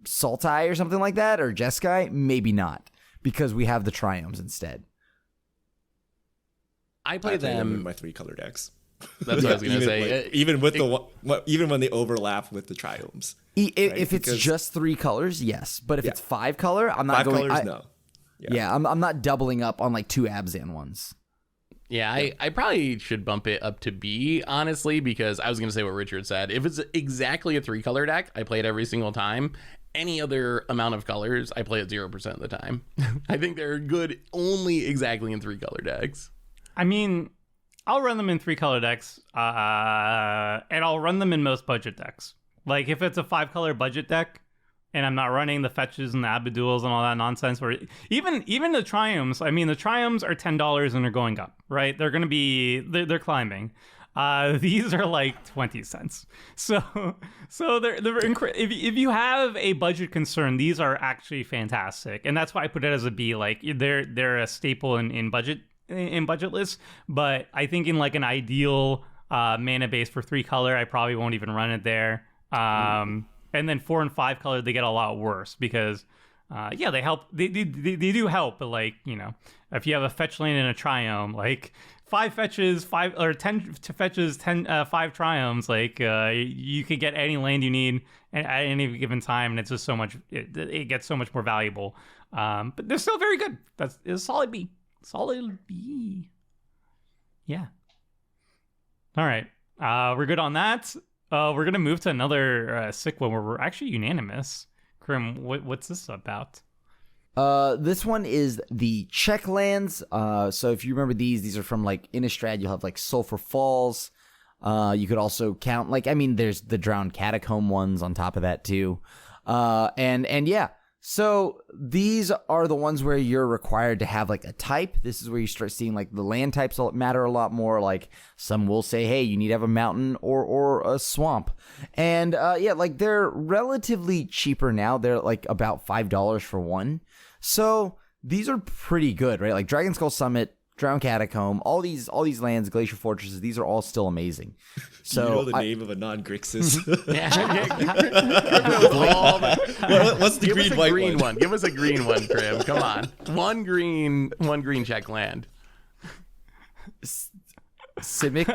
Sultai or something like that, or Jeskai, maybe not, because we have the Triomes instead. I play them in my 3-color decks. That's what I was gonna say. Like, even when they overlap with the Triomes. If it's just 3 colors, yes. But if it's 5 color, I'm not 5 going. colors, no. Yeah, I'm not doubling up on like 2 Abzan ones. Yeah, I probably should bump it up to B, honestly, because I was going to say what Richard said. If it's exactly a 3-color deck, I play it every single time. Any other amount of colors, I play it 0% of the time. I think they're good only exactly in 3-color decks. I mean, I'll run them in 3-color decks, and I'll run them in most budget decks. Like, if it's a 5-color budget deck, and I'm not running the fetches and the Abiduls and all that nonsense, or even the Triomes. I mean, the Triomes are $10 and they're going up, right? They're going to be, they're climbing. These are like 20 cents. So they're if you have a budget concern, these are actually fantastic. And that's why I put it as a B. Like they're a staple in budget lists. But I think in like an ideal mana base for 3-color, I probably won't even run it there. And then 4 and 5 color, they get a lot worse because, they help. They do help, but like, if you have a fetch lane and a Triome, like 5 fetches, 5 or 10 fetches, 5 Triomes, like you could get any land you need at any given time, and it's just so much. It gets so much more valuable. But they're still very good. That's a solid B. Solid B. Yeah. All right. We're good on that. We're going to move to another sick one where we're actually unanimous. Krim, what's this about? This one is the Czech lands. So if you remember these are from like Innistrad. You'll have like Sulphur Falls. You could also count there's the Drowned Catacomb ones on top of that too. And yeah. So these are the ones where you're required to have like a type. This is where you start seeing like the land types matter a lot more. Like some will say, hey, you need to have a mountain or a swamp. And like they're relatively cheaper now. They're like about $5 for one. So these are pretty good, right? Like Dragon Skull Summit, Drowned Catacomb, all these lands, Glacier Fortresses, these are all still amazing. So you know the name of a non-Grixis? What's the green one? Give us a green one, Krim. Come on. One green Czech land. Simic.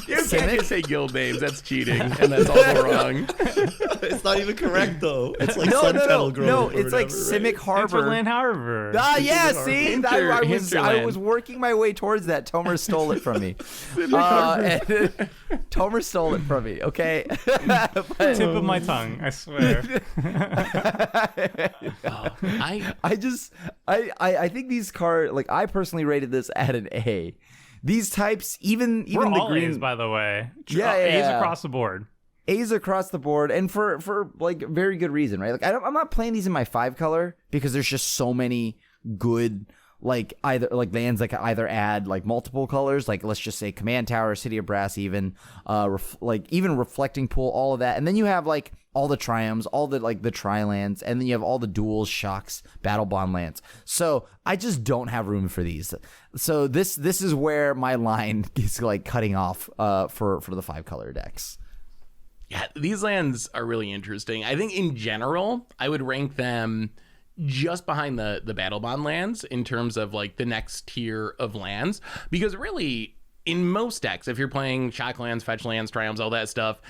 You can't just say guild names. That's cheating, and that's also wrong. It's not even correct though. It's like no. It's like Simic Harbor. Hinterland Harbor. Yeah. See, I was working my way towards that. Tomer stole it from me. Tomer stole it from me. Okay. Tip of my tongue. I swear. I think these cards, like I personally rated this at an A. These types, even We're the all green, A's, by the way. Yeah. A's across the board. A's across the board, and for like very good reason, right? Like I'm not playing these in my 5-color because there's just so many good like either like lands that can either add like multiple colors, like let's just say Command Tower, City of Brass, even even Reflecting Pool, all of that, and then you have like all the Triomes, all the like the Tri-lands, and then you have all the duels, shocks, Battle Bond lands. So I just don't have room for these. So this is where my line is like cutting off for the 5-color decks. Yeah, these lands are really interesting. I think in general, I would rank them just behind the Battle Bond lands in terms of like the next tier of lands, because really in most decks, if you're playing shock lands, fetch lands, Triomes, all that stuff,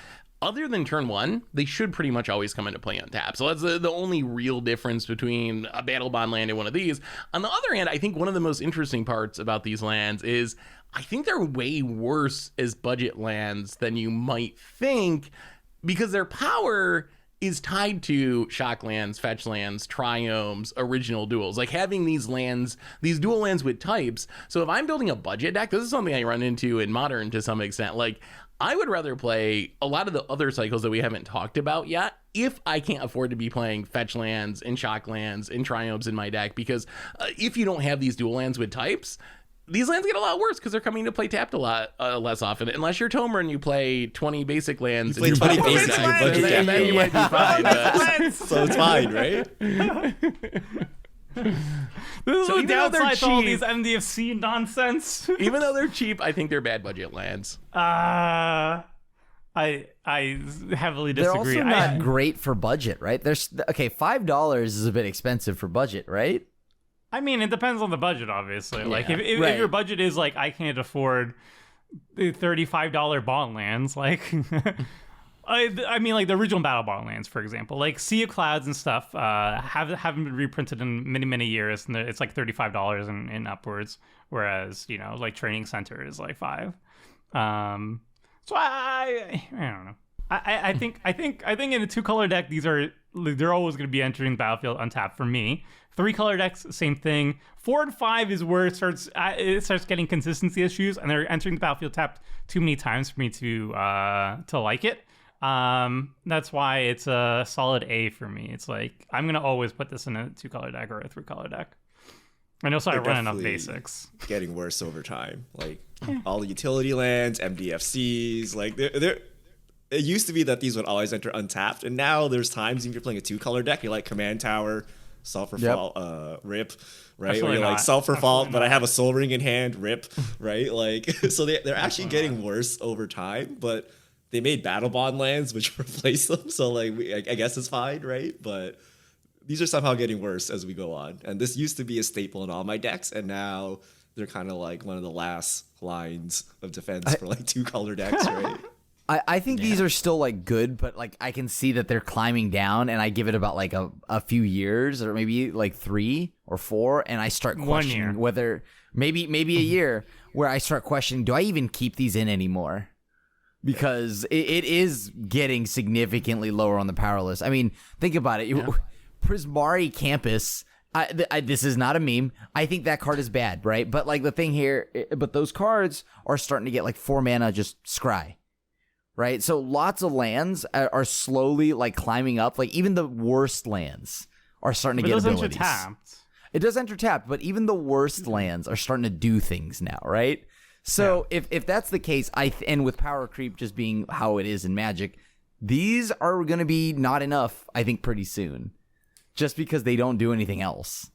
other than turn 1, they should pretty much always come into play on tap. So that's the only real difference between a Battle Bond land and one of these. On the other hand, I think one of the most interesting parts about these lands is I think they're way worse as budget lands than you might think, because their power is tied to shock lands, fetch lands, triomes, original duels. Like having these lands, these dual lands with types. So if I'm building a budget deck, this is something I run into in Modern to some extent. Like I would rather play a lot of the other cycles that we haven't talked about yet if I can't afford to be playing fetch lands and shock lands and triomes in my deck, because if you don't have these dual lands with types, these lands get a lot worse because they're coming to play tapped a lot less often. Unless you're Tomer and you play 20 basic lands. You play 20 basic in your budget deck. Then you might be fine. So it's fine, right? This is So the even though they're downside to all cheap- these MDFC nonsense. Even though they're cheap, I think they're bad budget lands. I heavily They're disagree. also not great for budget, right? There's okay, $5 is a bit expensive for budget, right? I mean, it depends on the budget, obviously. Like, if right. your budget is like, I can't afford the $35 bond lands, like, I mean, like the original Battle Bond lands, for example, like Sea of Clouds and stuff, haven't been reprinted in many years, and it's like $35 and upwards, whereas like Training Center is like $5. So I don't know. I think in a 2-color deck, they're always going to be entering the battlefield untapped for me. 3-color decks, same thing. 4 and 5 is where it starts getting consistency issues, and they're entering the battlefield tapped too many times for me to like it. That's why it's a solid A for me. It's like I'm gonna always put this in a 2-color deck or a 3-color deck. I know, so I run enough basics. Getting worse over time. Like all the utility lands, MDFCs, like they're it used to be that these would always enter untapped, and now there's times if you're playing a 2-color deck, you're like Command Tower, Sulfur Fault, Rip, right? Absolutely or you're like not. Sulfur Fault, but I not. have a Soul Ring in hand, Rip, right? Like so they're actually getting worse over time, but they made Battle Bond lands which replace them, so like I guess it's fine, right? But these are somehow getting worse as we go on, and this used to be a staple in all my decks, and now they're kind of like one of the last lines of defense for like 2-color decks, right? I think these are still like good, but like I can see that they're climbing down, and I give it about like a few years, or maybe like 3 or 4, and I start 1 questioning year. whether maybe a year where I start questioning, do I even keep these in anymore? Because it is getting significantly lower on the power list. I mean, think about it. Prismari Campus. This is not a meme. I think that card is bad, right? But like the thing here, but those cards are starting to get like 4 mana just scry. Right, so lots of lands are slowly like climbing up. Like even the worst lands are starting to get abilities. Tapped. It does enter tapped, but even the worst lands are starting to do things now, right? So if that's the case, and with power creep just being how it is in Magic, these are going to be not enough. I think pretty soon, just because they don't do anything else.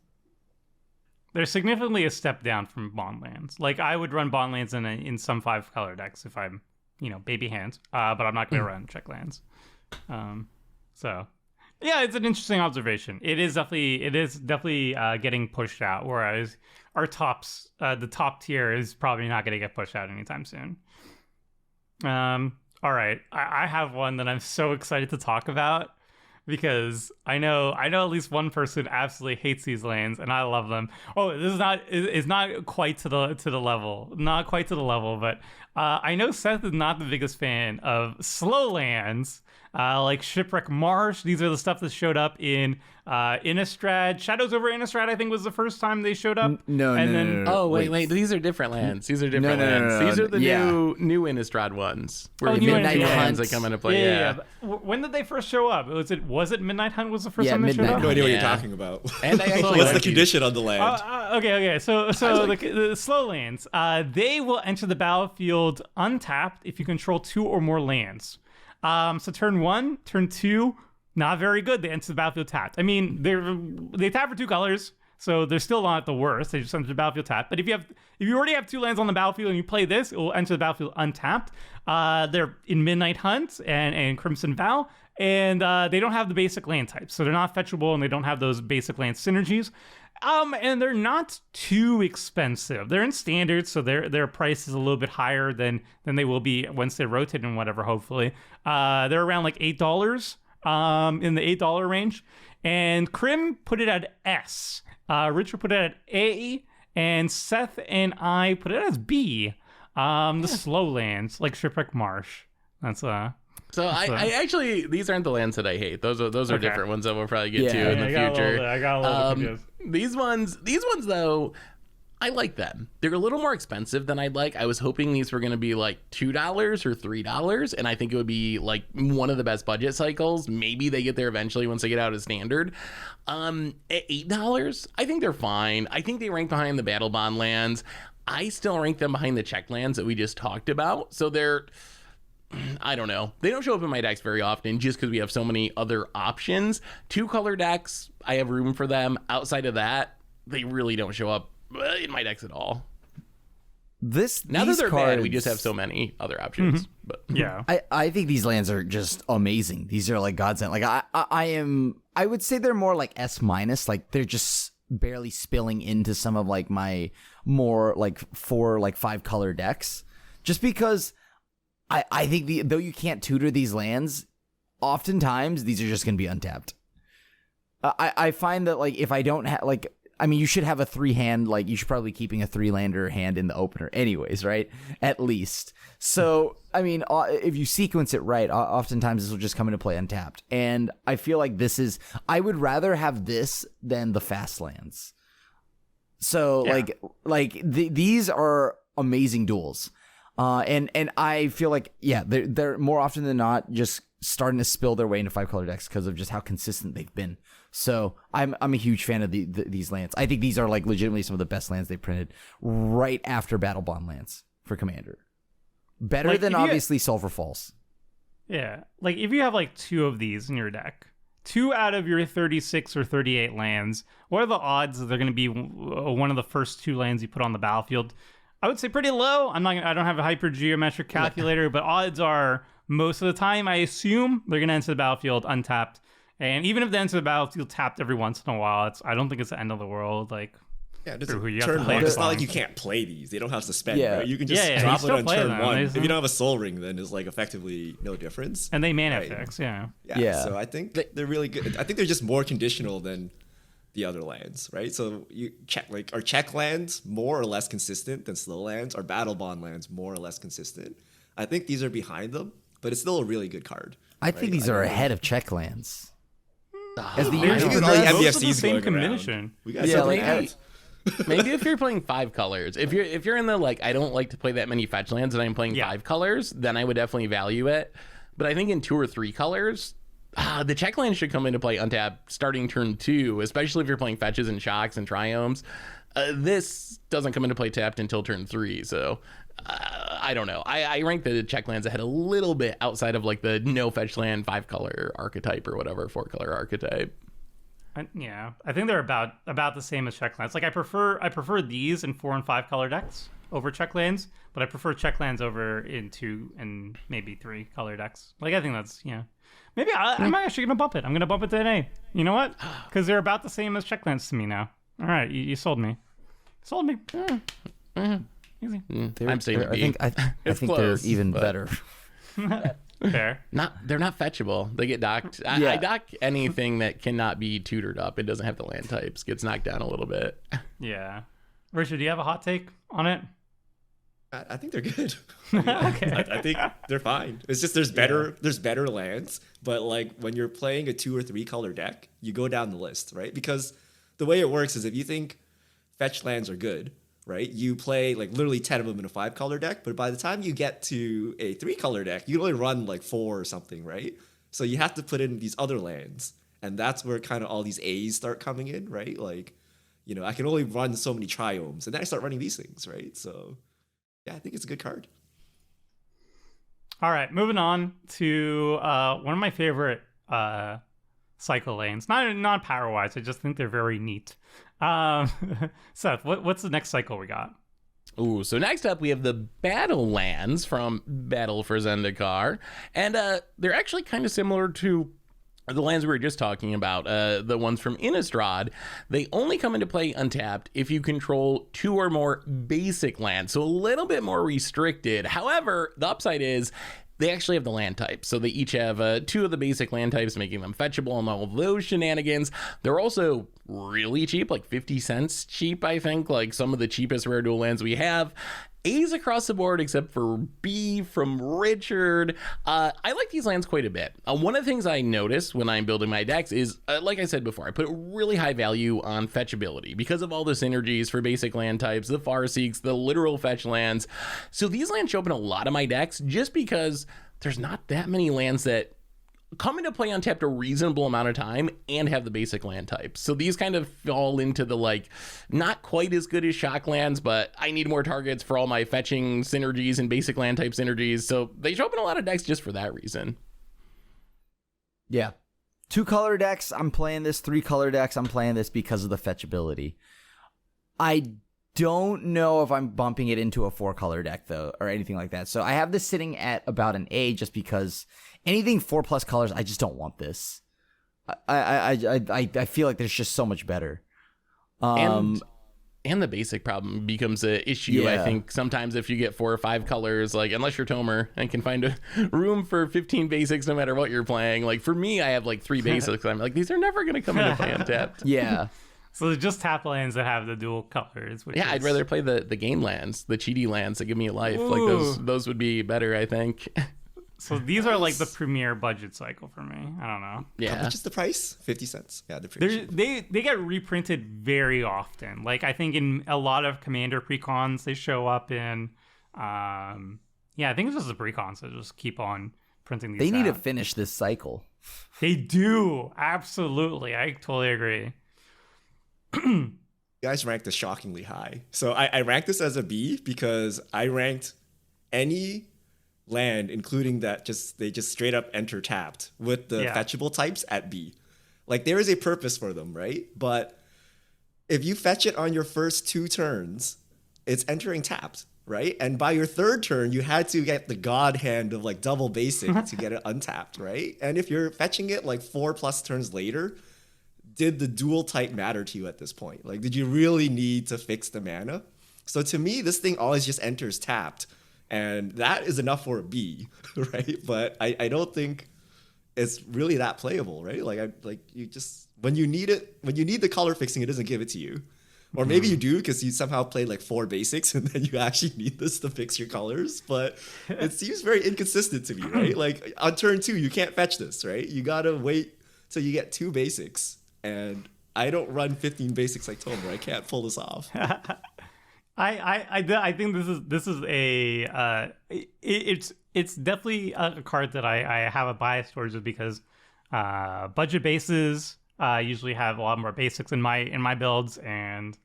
They're significantly a step down from bond lands. Like I would run bond lands in some 5-color decks if I'm baby hands, but I'm not going to run check lands. So yeah, it's an interesting observation. It is definitely getting pushed out, whereas our the top tier is probably not going to get pushed out anytime soon. All right, I have one that I'm so excited to talk about because I know at least one person absolutely hates these lands, and I love them. Oh, this is not quite to the level, but I know Seth is not the biggest fan of slow lands. Like Shipwreck Marsh. These are the stuff that showed up in Innistrad. Shadows over Innistrad, I think, was the first time they showed up. No. Oh, wait. These are different lands. These are different lands. These are the new Innistrad ones. Where New Midnight Innistrad. Hunts that come into play. Yeah. But when did they first show up? Was it Midnight Hunt was the first time they showed Midnight up? No idea what you're Yeah. talking about. And I actually What's the like condition on the land? Okay. So the slow lands, they will enter the battlefield untapped if you control 2 or more lands. So turn 1, turn 2, not very good. They enter the battlefield tapped. I mean, they tap for 2 colors, so they're still not the worst. They just enter the battlefield tapped. But if you already have 2 lands on the battlefield and you play this, it will enter the battlefield untapped. They're in Midnight Hunt and Crimson Vow, and they don't have the basic land types, so they're not fetchable and they don't have those basic land synergies. And they're not too expensive. They're in standard, so their price is a little bit higher than they will be once they rotate and whatever, hopefully. They're around like $8, in the $8 range. And Krim put it at S. Richard put it at A. And Seth and I put it as B. The slow lands, like Shipwreck Marsh. That's So I actually, these aren't the lands that I hate. Those are Okay. different ones that we'll probably get to in the I got future. I got a little bit confused. These ones though, I like them. They're a little more expensive than I'd like. I was hoping these were going to be like $2 or $3, and I think it would be like one of the best budget cycles. Maybe they get there eventually once they get out of standard. At $8, I think they're fine. I think they rank behind the Battle Bond lands. I still rank them behind the check lands that we just talked about. So they're, I don't know. They don't show up in my decks very often just because we have so many other options. 2-color decks, I have room for them. Outside of that, they really don't show up in my decks at all. Now that they're bad, we just have so many other options. But Yeah. I think these lands are just amazing. These are like godsend. Like I would say they're more like S-. Like they're just barely spilling into some of like my more like 4, like 5-color decks. Just because I think though you can't tutor these lands, oftentimes these are just going to be untapped. I find that like if I don't have like, I mean, you should have a 3-hand, like you should probably keeping a 3-lander hand in the opener anyways, right? At least. So, I mean, if you sequence it right, oftentimes this will just come into play untapped. And I feel like I would rather have this than the fast lands. So these are amazing duels. And I feel like, they're more often than not just starting to spill their way into 5-color decks because of just how consistent they've been. So I'm a huge fan of these lands. I think these are like legitimately some of the best lands they printed right after Battle Bond lands for Commander. Better Like, than if you- obviously Sulfur Falls. Yeah. Like if you have like 2 of these in your deck, 2 out of your 36 or 38 lands, what are the odds that they're going to be one of the first 2 lands you put on the battlefield? I would say pretty low. I don't have a hyper geometric calculator, but odds are most of the time I assume they're going to enter the battlefield untapped. And even if they enter the battlefield tapped every once in a while, I don't think it's the end of the world. Like, Yeah, just who you have to turn play 1. It's for. not like you can't play these. They don't have to spend. Yeah. Right? You can just you drop it still on play turn them. 1. There's If you don't have a Soul Ring, then it's like effectively no difference. and they mana Right. fix, yeah. Yeah. So I think they're really good. I think they're just more conditional than the other lands, right? So you check are check lands more or less consistent than slow lands? Are Battle Bond lands more or less consistent? I think these are behind them, but it's still a really good card. I think these are ahead of check lands. As the They're years Look at all progress, the most of the MBFCs same going around. combination. We got Yeah, something like, else. maybe if you're playing 5 colors, if you're in the like I don't like to play that many fetch lands and I'm playing 5 colors, then I would definitely value it. But I think in 2 or 3 colors, the check land should come into play untapped starting turn 2, especially if you're playing fetches and shocks and triomes. This doesn't come into play tapped until turn 3, so I don't know. I rank the check lands ahead a little bit outside of like the no fetch land 5-color archetype or whatever 4-color archetype. I think they're about the same as check lands. Like I prefer these in 4 and 5 color decks over check lands, but I prefer check lands over in 2 and maybe 3 color decks. Like I think that's maybe I'm actually gonna bump it. I'm gonna bump it to an A. You know what? Because they're about the same as check lands to me now. All right, you sold me. Sold me. Easy. I'm saying I think It's they're close, even but- better. Fair. They're not fetchable. They get docked. I dock anything that cannot be tutored up. It doesn't have the land types. Gets knocked down a little bit. Yeah. Richard, do you have a hot take on it? I think they're good. Okay. I think they're fine. It's just there's better lands, but like when you're playing a 2 or 3 color deck, you go down the list, right? Because the way it works is if you think fetch lands are good, right? You play like literally 10 of them in a 5-color deck, but by the time you get to a 3-color deck, you only run like 4 or something, right? So you have to put in these other lands, and that's where kind of all these A's start coming in, right? Like, I can only run so many triomes, and then I start running these things, right? So yeah, I think it's a good card. All right, moving on to one of my favorite cycle lanes. Not power wise, I just think they're very neat. Seth, what's the next cycle we got? Ooh, so next up we have the Battle Lands from Battle for Zendikar, and they're actually kind of similar to the lands we were just talking about, the ones from Innistrad. They only come into play untapped if you control 2 or more basic lands, so a little bit more restricted. However, the upside is they actually have the land types. So they each have 2 of the basic land types, making them fetchable and all of those shenanigans. They're also really cheap, like 50 cents cheap, I think, like some of the cheapest rare dual lands we have. A's across the board except for B from Richard. I like these lands quite a bit. One of the things I notice when I'm building my decks is, like I said before, I put really high value on fetchability because of all the synergies for basic land types, the Farseeks, the literal fetch lands. So these lands show up in a lot of my decks just because there's not that many lands that come into play untapped a reasonable amount of time and have the basic land types. So these kind of fall into the like not quite as good as shock lands, but I need more targets for all my fetching synergies and basic land type synergies. So they show up in a lot of decks just for that reason. Yeah. 2-color decks, I'm playing this. 3-color decks, I'm playing this because of the fetchability. I don't know if I'm bumping it into a 4-color deck though, or anything like that. So I have this sitting at about an A just because anything 4+ colors, I just don't want this. I feel like there's just so much better. And the basic problem becomes an issue. Yeah. I think sometimes if you get 4 or 5 colors, like unless you're Tomer and can find a room for 15 basics no matter what you're playing. Like for me, I have like 3 basics. I'm like, these are never going to come into play untapped. Yeah. So there's just tap lands that have the dual colors. Which Yeah, is... I'd rather play the game lands, the cheaty lands that give me a life. Ooh. Like those would be better, I think. So these are like the premier budget cycle for me. I don't know. How Yeah. much is the price? 50 cents. Yeah, they're pretty cheap. They get reprinted very often. Like I think in a lot of Commander precons, they show up in. I think it's just the precons that just keep on printing these. They need to out. finish this cycle. They do, absolutely. I totally agree. You guys ranked this shockingly high. So I ranked this as a B because I ranked any land, including that they just straight up enter tapped with the fetchable types at B. Like there is a purpose for them, right? But if you fetch it on your first 2 turns, it's entering tapped, right? And by your 3rd turn, you had to get the god hand of like double basic to get it untapped, right? And if you're fetching it like 4+ turns later, did the dual type matter to you at this point? Like, did you really need to fix the mana? So to me, this thing always just enters tapped, and that is enough for a B, right? But I don't think it's really that playable, right? You just when you need the color fixing, it doesn't give it to you, or maybe you do because you somehow played like 4 basics and then you actually need this to fix your colors. But it seems very inconsistent to me, right? Like on turn 2, you can't fetch this, right? You gotta wait till you get 2 basics. And I don't run 15 basics like Tomer. I can't pull this off. I think this is a it's definitely a card that I have a bias towards it because budget bases usually have a lot more basics in my builds, and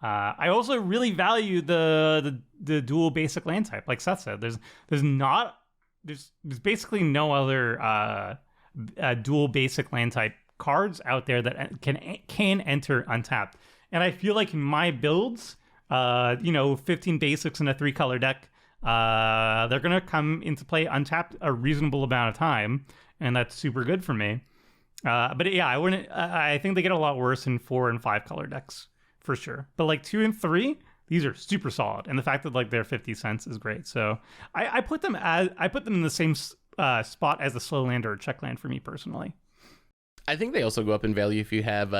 I also really value the dual basic land type. Like Seth said, there's basically no other dual basic land type cards out there that can enter untapped. And I feel like in my builds, 15 basics in a 3-color deck, they're gonna come into play untapped a reasonable amount of time, and that's super good for me. But yeah, I think they get a lot worse in 4 and 5-color decks for sure. But like 2 and 3, these are super solid, and the fact that like they're 50 cents is great. So I put them in the same spot as a slow land or a check land for me personally. I think they also go up in value if you have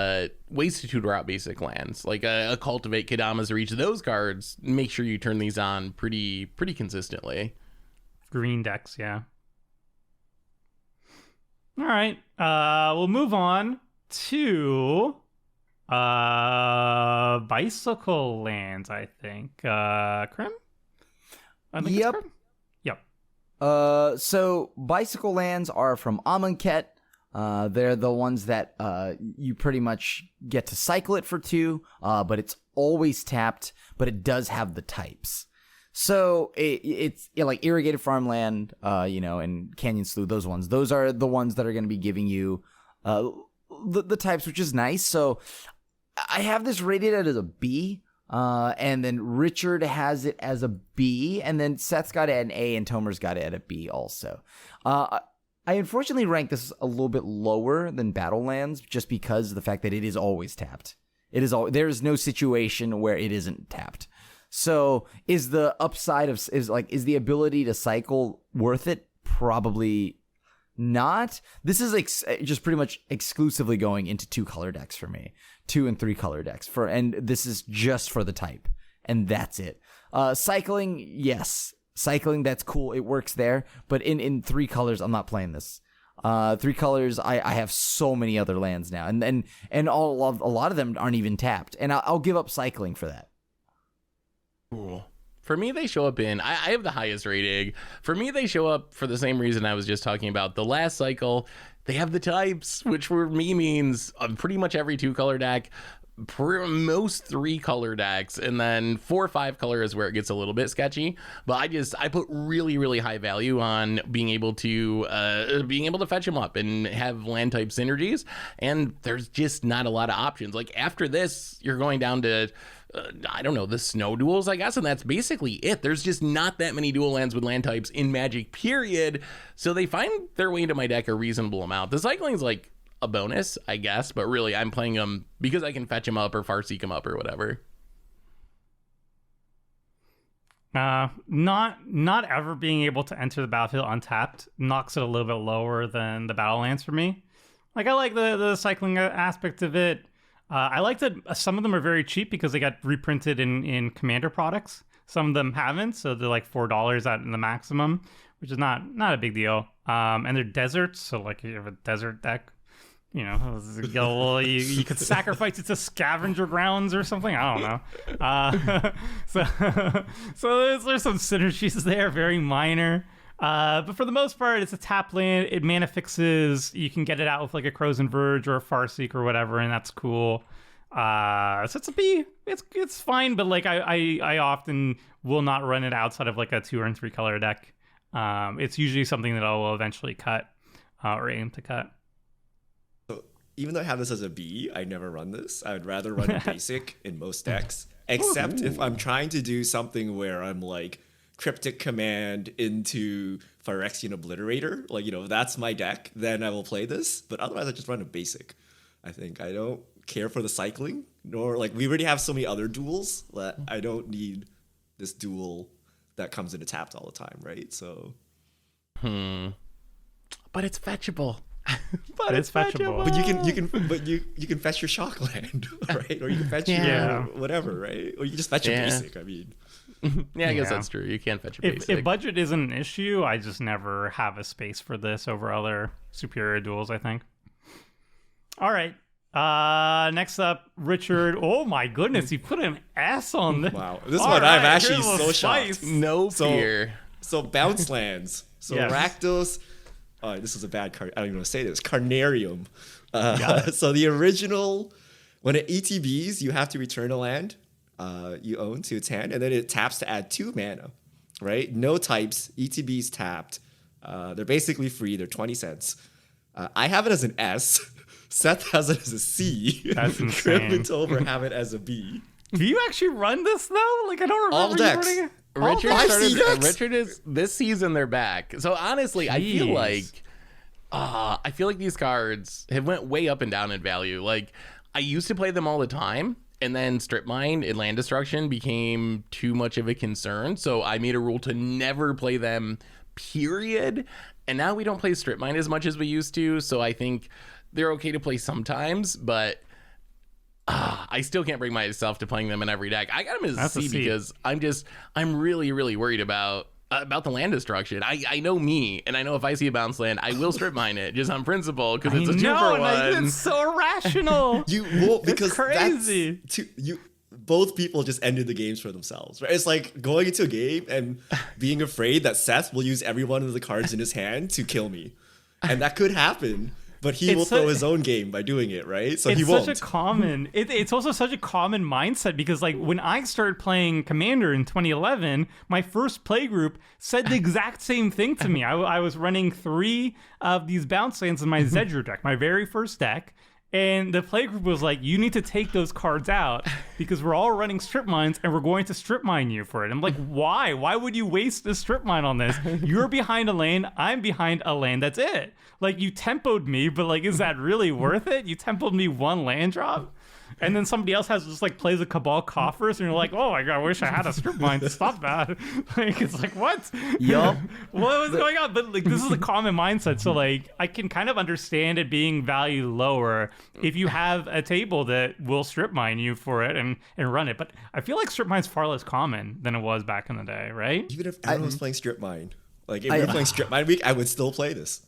ways to tutor out basic lands, like a Cultivate, Kadama's Reach. Those cards, make sure you turn these on pretty consistently. Green decks, yeah. All right, we'll move on to bicycle lands, I think. Krim? I think Yep. it's Krim? Yep. So bicycle lands are from Amonkhet. They're the ones that you pretty much get to cycle it for 2, but it's always tapped, but it does have the types. So it's like Irrigated Farmland, and Canyon Slough, those ones. Those are the ones that are going to be giving you the types, which is nice. So I have this rated as a B, and then Richard has it as a B, and then Seth's got it at an A, and Tomer's got it at a B also. I unfortunately rank this a little bit lower than Battlelands just because of the fact that it is always tapped. There is no situation where it isn't tapped. So is the upside is the ability to cycle worth it? Probably not. This is just pretty much exclusively going into 2-color decks for me, 2 and 3-color decks and this is just for the type. and that's it. Cycling, yes. Cycling, that's cool. It works there. But in 3 colors, I'm not playing this. 3 colors, I have so many other lands now. And a lot of them aren't even tapped. And I'll give up cycling for that. Cool. For me, they show up in, I have the highest rating. For me, they show up for the same reason I was just talking about. The last cycle, they have the types, which for me means pretty much every 2-color deck, most 3-color decks, and then 4 or 5 color is where it gets a little bit sketchy. But I put really, really high value on being able to fetch them up and have land type synergies. And there's just not a lot of options. Like after this, you're going down to I don't know, the snow duels, I guess, and that's basically it. There's just not that many dual lands with land types in Magic, period. So they find their way into my deck a reasonable amount. The cycling's like a bonus, I guess, but really I'm playing them because I can fetch them up or Farseek them up or whatever. Not ever being able to enter the battlefield untapped knocks it a little bit lower than the battle lands for me. Like I like the cycling aspect of it. I like that some of them are very cheap because they got reprinted in Commander products. Some of them haven't, so they're like $4 at the maximum, which is not a big deal. And they're deserts, so like if you have a desert deck, you know, you could sacrifice it to scavenger grounds or something. I don't know. So there's some synergies there, very minor. But for the most part, it's a tap land. It mana fixes. You can get it out with like a Frozen Verge or a Farseek or whatever, and that's cool. So it's a B. It's fine, but like I often will not run it outside of like a 2 or 3 color deck. It's usually something that I will eventually cut or aim to cut. So even though I have this as a B, I never run this. I would rather run basic in most decks, except if I'm trying to do something where I'm like Cryptic Command into Phyrexian Obliterator, like, you know, that's my deck, then I will play this. But otherwise, I just run a basic. I think I don't care for the cycling, nor like we already have so many other duels that I don't need this duel that comes into tapped all the time, right? So, but it's fetchable. But it's fetchable. But you can fetch your shock land, right? Or you can fetch your whatever, right? Or you just fetch your basic. I mean. Yeah, I guess that's true. You can't fetch a basic. If budget isn't an issue, I just never have a space for this over other superior duels, I think. All right. Next up, Richard. Oh my goodness, he put an S on this. Wow. This one I'm actually so shocked. No fear. So bounce lands. So yes. Rakdos. Oh, this is a bad card. I don't even want to say this. Carnarium. So the original, when it ETBs, you have to return a land you own to its hand, and then it taps to add 2 mana, right? No types, ETBs tapped. They're basically free. They're 20 cents. I have it as an S. Seth has it as a C. That's insane. Krim and Tolver have it as a B. Do you actually run this though? Like I don't remember All decks. you running it. Richard is this season they're back. So honestly, I feel like these cards have went way up and down in value. Like I used to play them all the time, and then Strip Mine and Land Destruction became too much of a concern. So I made a rule to never play them, period. And now we don't play Strip Mine as much as we used to. So I think they're okay to play sometimes, but I still can't bring myself to playing them in every deck. I got them as a C because I'm really, really worried about the land destruction. I know me, and I know if I see a bounce land, I will Strip Mine it just on principle because it's a 2-for-1. It's so irrational. Because it's crazy. Both people just ended the games for themselves, right? It's like going into a game and being afraid that Seth will use every one of the cards in his hand to kill me, and that could happen. But he will throw his own game by doing it, right? So he won't. It's also such a common mindset because, like, when I started playing Commander in 2011, my first play group said the exact same thing to me. I was running 3 of these bounce lands in my Zedger deck, my very first deck. And the play group was like, you need to take those cards out because we're all running strip mines and we're going to strip mine you for it. I'm like, why? Why would you waste a strip mine on this? You're behind a lane. I'm behind a lane. That's it. Like, you tempoed me, but like, is that really worth it? You tempoed me 1 land drop? and then somebody else has just like plays a Cabal Coffers, and you're like, oh my god, I wish I had a strip mine to stop that. Like it's like what? Yup. What was going on? But like this is a common mindset, so like I can kind of understand it being valued lower if you have a table that will strip mine you for it and run it. But I feel like strip mine's far less common than it was back in the day, right? Even if everyone was playing strip mine, like if we were playing strip mine week, I would still play this.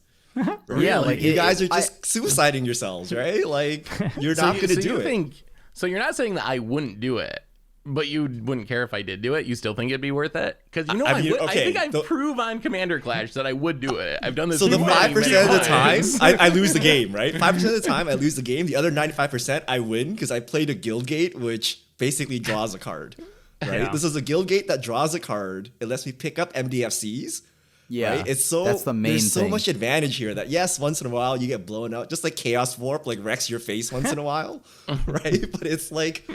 Really? Yeah, like you guys are just suiciding yourselves, right? Like you're not going to do it. So you're not saying that I wouldn't do it, but you wouldn't care if I did do it. You still think it'd be worth it? Because I think I prove on Commander Clash that I would do it. I've done this. So the 5% of the time, times. I lose the game, right? 5% of the time, I lose the game. The other 95%, I win because I played a guild gate, which basically draws a card. Right? Yeah. This is a guild gate that draws a card. It lets me pick up MDFCs. Yeah, right? It's so that's the main there's so thing. much advantage here that yes, once in a while you get blown out, just like Chaos Warp, like wrecks your face once in a while, right? But it's like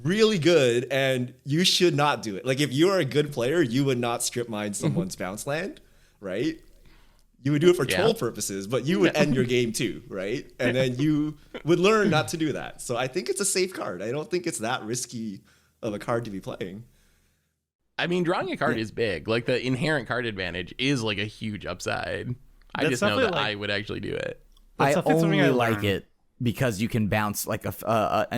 really good, and you should not do it. Like if you're a good player, you would not strip mine someone's bounce land, right? You would do it for troll purposes, but you would end your game too, right? And then you would learn not to do that. So I think it's a safe card. I don't think it's that risky of a card to be playing. I mean, drawing a card is big. Like the inherent card advantage is like a huge upside. I just know that I would actually do it. I something only I like learned. it because you can bounce like an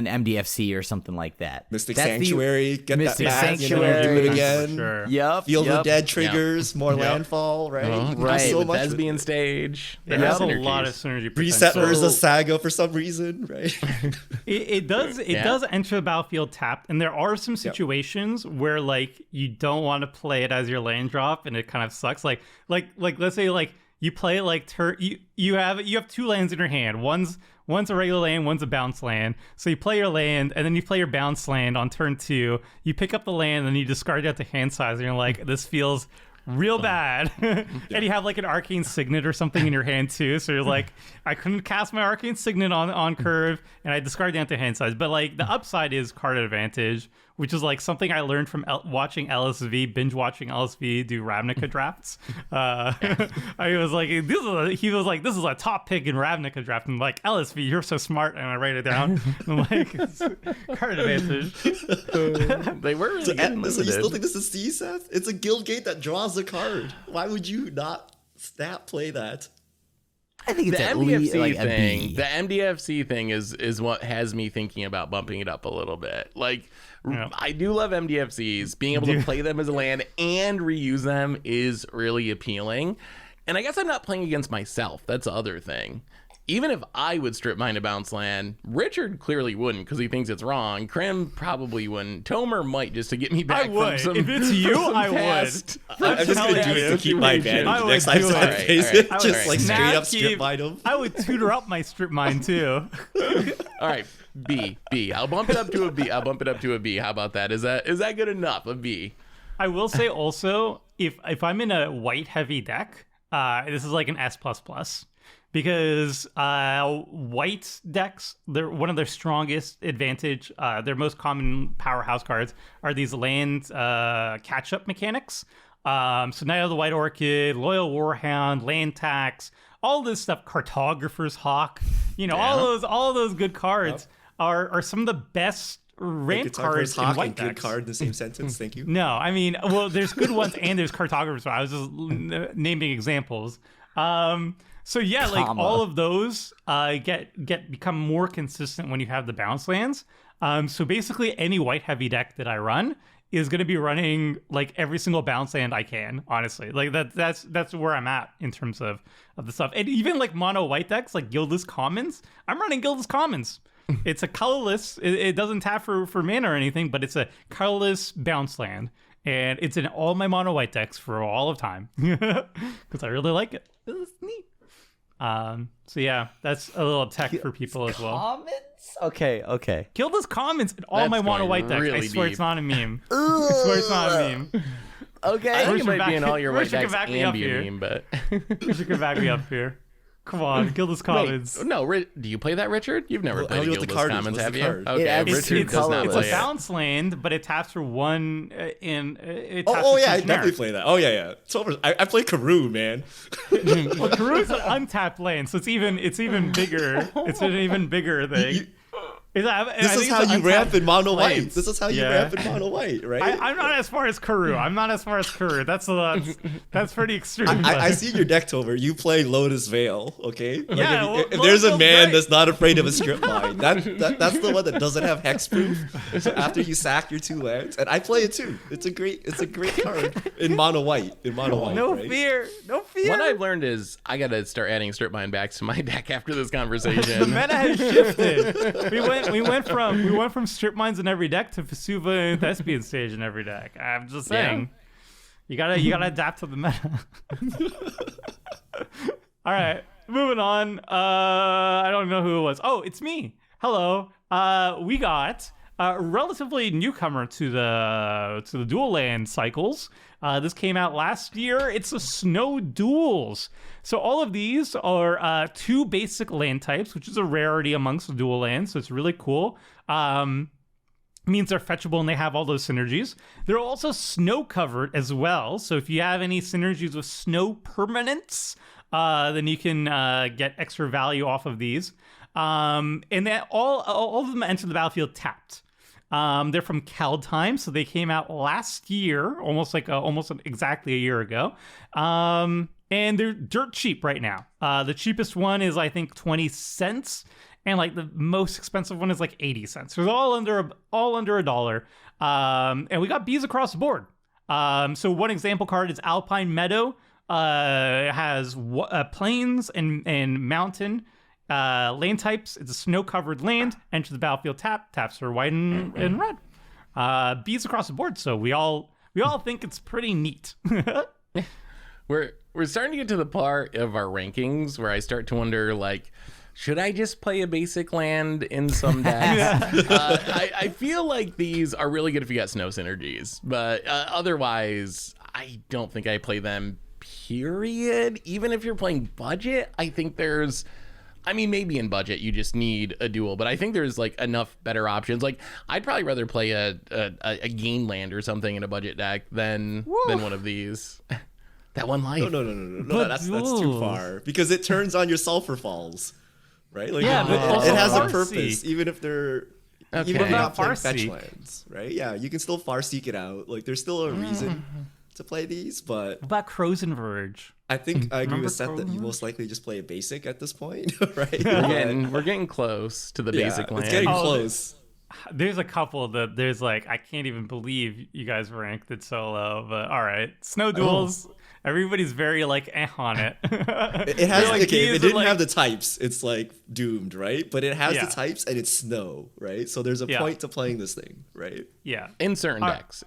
MDFC or something like that. Mystic That's Sanctuary, get Mystic that back, Sanctuary. do it For again. sure. Yep. Field yep. of Dead triggers, more landfall, right? You can do right. so With much with Thespian it. stage. It There has are a lot of synergies. synergy Reset potential. Urza Saga for some reason, right? It does enter the battlefield tapped, and there are some situations where like you don't want to play it as your land drop, and it kind of sucks. Like let's say like you play like you have two lands in your hand. One's a regular land, one's a bounce land. So you play your land, and then you play your bounce land on turn 2. You pick up the land, and you discard it at the hand size, and you're like, this feels real bad. And you have like an arcane signet or something in your hand too, so you're like, I couldn't cast my arcane signet on curve, and I discard that to hand size. But like the upside is card advantage, which is like something I learned from watching binge watching LSV do Ravnica drafts. I was like, he was like, this is a top pick in Ravnica draft, and I'm like, LSV, you're so smart, and I write it down. I'm like, it's card advantage. They were really So, getting so you still limited. think this is C, Seth? It's a guild gate that draws a card. Why would you not snap play that? I think it's The at least MDFC like a thing, B. the MDFC thing is what has me thinking about bumping it up a little bit. Like, Yeah. I do love MDFCs. Being able to play them as a land and reuse them is really appealing. And I guess I'm not playing against myself. That's the other thing. Even if I would strip mine a bounce land, Richard clearly wouldn't because he thinks it's wrong. Krim probably wouldn't. Tomer might just to get me back I would. from some. If it's you, some I past- would. I'm just gonna do it to keep my situation. advantage I next would time do Seth it. plays Alright, it. alright. Just like Snap straight up keep- strip mine them. I would tutor up my strip mine too. All right, B. I'll bump it up to a B. How about that? Is that good enough? A B. I will say also, if I'm in a white heavy deck, this is like an S++, because white decks, they're one of their strongest advantage. Their most common powerhouse cards are these land catch-up mechanics. So Knight of the White Orchid, Loyal Warhound, Land Tax, all this stuff, Cartographer's Hawk, all those good cards are some of the best ramp cards in Hawk white and good decks. card in the same sentence. Thank you. No, I mean, well, there's good ones and there's cartographers. I was just naming examples. So yeah, like all of those become more consistent when you have the bounce lands. So basically, any white heavy deck that I run is going to be running like every single bounce land I can. Honestly, like that's where I'm at in terms of the stuff. And even like mono white decks, like Guildless Commons, I'm running Guildless Commons. It's a colorless. It doesn't tap for mana or anything, but it's a colorless bounce land, and it's in all my mono white decks for all of time because I really like it. It's neat. So yeah, that's a little tech for people as well. Comments? Okay. Guildless Commons in all That's my mono going white decks. I really swear deep. it's not a meme. I swear it's not a meme. Okay. I think it Richard might be in all your white Richard can decks back me and up be a here. meme, but You can back me up here. Come on, Guildless Commons. wait, no, do you play that, Richard? You've never Well, I played don't a know what the Guildless card is. Commons, What's have the you? card? Okay, It's Richard does not It's play a it. bounce land, but it taps for one in. It taps Oh for yeah, I two definitely generics. play that. Oh yeah. So I play Karoo, man. Well, Karoo's an untapped land, so it's even bigger. It's an even bigger thing. This is how you ramp in mono white. planes. This is how you Yeah. ramp in mono white, right? I'm not as far as Kuru. That's pretty extreme. I see your deck, Tomer. You play Lotus Veil, okay? Like Yeah, if, well, if Lotus there's a Veil's man great. that's not afraid of a strip mine, that's the one that doesn't have hexproof. So after you sack your 2 lands, and I play it too. It's a great card in mono white. no right? fear. No fear. What I've learned is I gotta start adding strip mine backs to my deck after this The conversation. meta has shifted. We went from strip mines in every deck to Vesuva and Thespian Stage in every deck. I'm just saying, you gotta adapt to the meta. All right, moving on. I don't know who it was. Oh, it's me. Hello. We got a relatively newcomer to the dual land cycles. This came out last year. It's the Snow Duels. So all of these are 2 basic land types, which is a rarity amongst the dual lands. So it's really cool. Means they're fetchable and they have all those synergies. They're also snow covered as well. So if you have any synergies with snow permanents, then you can get extra value off of these. And then all of them enter the battlefield tapped. They're from Kaldheim, so they came out last year, almost exactly a year ago. And they're dirt cheap right now. The cheapest one is I think 20 cents, and like the most expensive one is like 80 cents. So they're all under $1. And we got bees across the board. So one example card is Alpine Meadow. Has plains and mountain land types. It's a snow-covered land. Enter the battlefield taps are white and red. Bees across the board. So we all think it's pretty neat. We're starting to get to the part of our rankings where I start to wonder, like, should I just play a basic land in some decks? I feel like these are really good if you got snow synergies, but otherwise, I don't think I play them, period. Even if you're playing budget, I think maybe in budget you just need a duel, but I think there's like enough better options. Like I'd probably rather play a gain land or something in a budget deck than one of these. That one life. No, that's too far because it turns on your sulfur falls, right? Like Yeah, but also it has a Farseek. purpose, even if they're Okay. even if you're not What playing about fetch Farseek? lands, right? Yeah, you can still Farseek it out. Like there's still a reason to play these, but What about Crows and Verge? I think I agree Remember with Seth that you Chrome? most likely just play a basic at this point, right? We're getting close to the basic land. It's getting Oh, close. There's a couple that there's like I can't even believe you guys ranked it so low. But all right, Snow Duels. Everybody's very like on it. It has Like, okay. these If it are, didn't like- have the types, it's like doomed, right? But it has Yeah. the types and it's snow, right? So there's a Yeah. point to playing this thing, right? Yeah. In certain All- decks,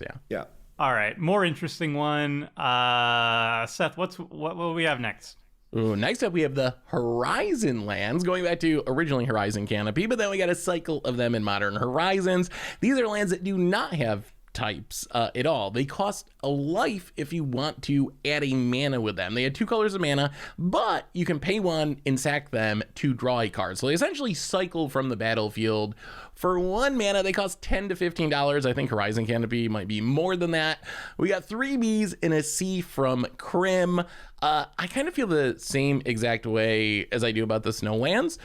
yeah. Yeah. All right, more interesting one. Seth, what will we have next? Ooh, next up we have the Horizon lands, going back to originally Horizon Canopy, but then we got a cycle of them in Modern Horizons. These are lands that do not have types at all. They cost a life if you want to add a mana with them. They had 2 colors of mana, but you can pay 1 and sack them to draw a card. So they essentially cycle from the battlefield. For 1 mana, they cost $10 to $15. I think Horizon Canopy might be more than that. We got 3 Bs and a C from Krim. I kind of feel the same exact way as I do about the Snowlands.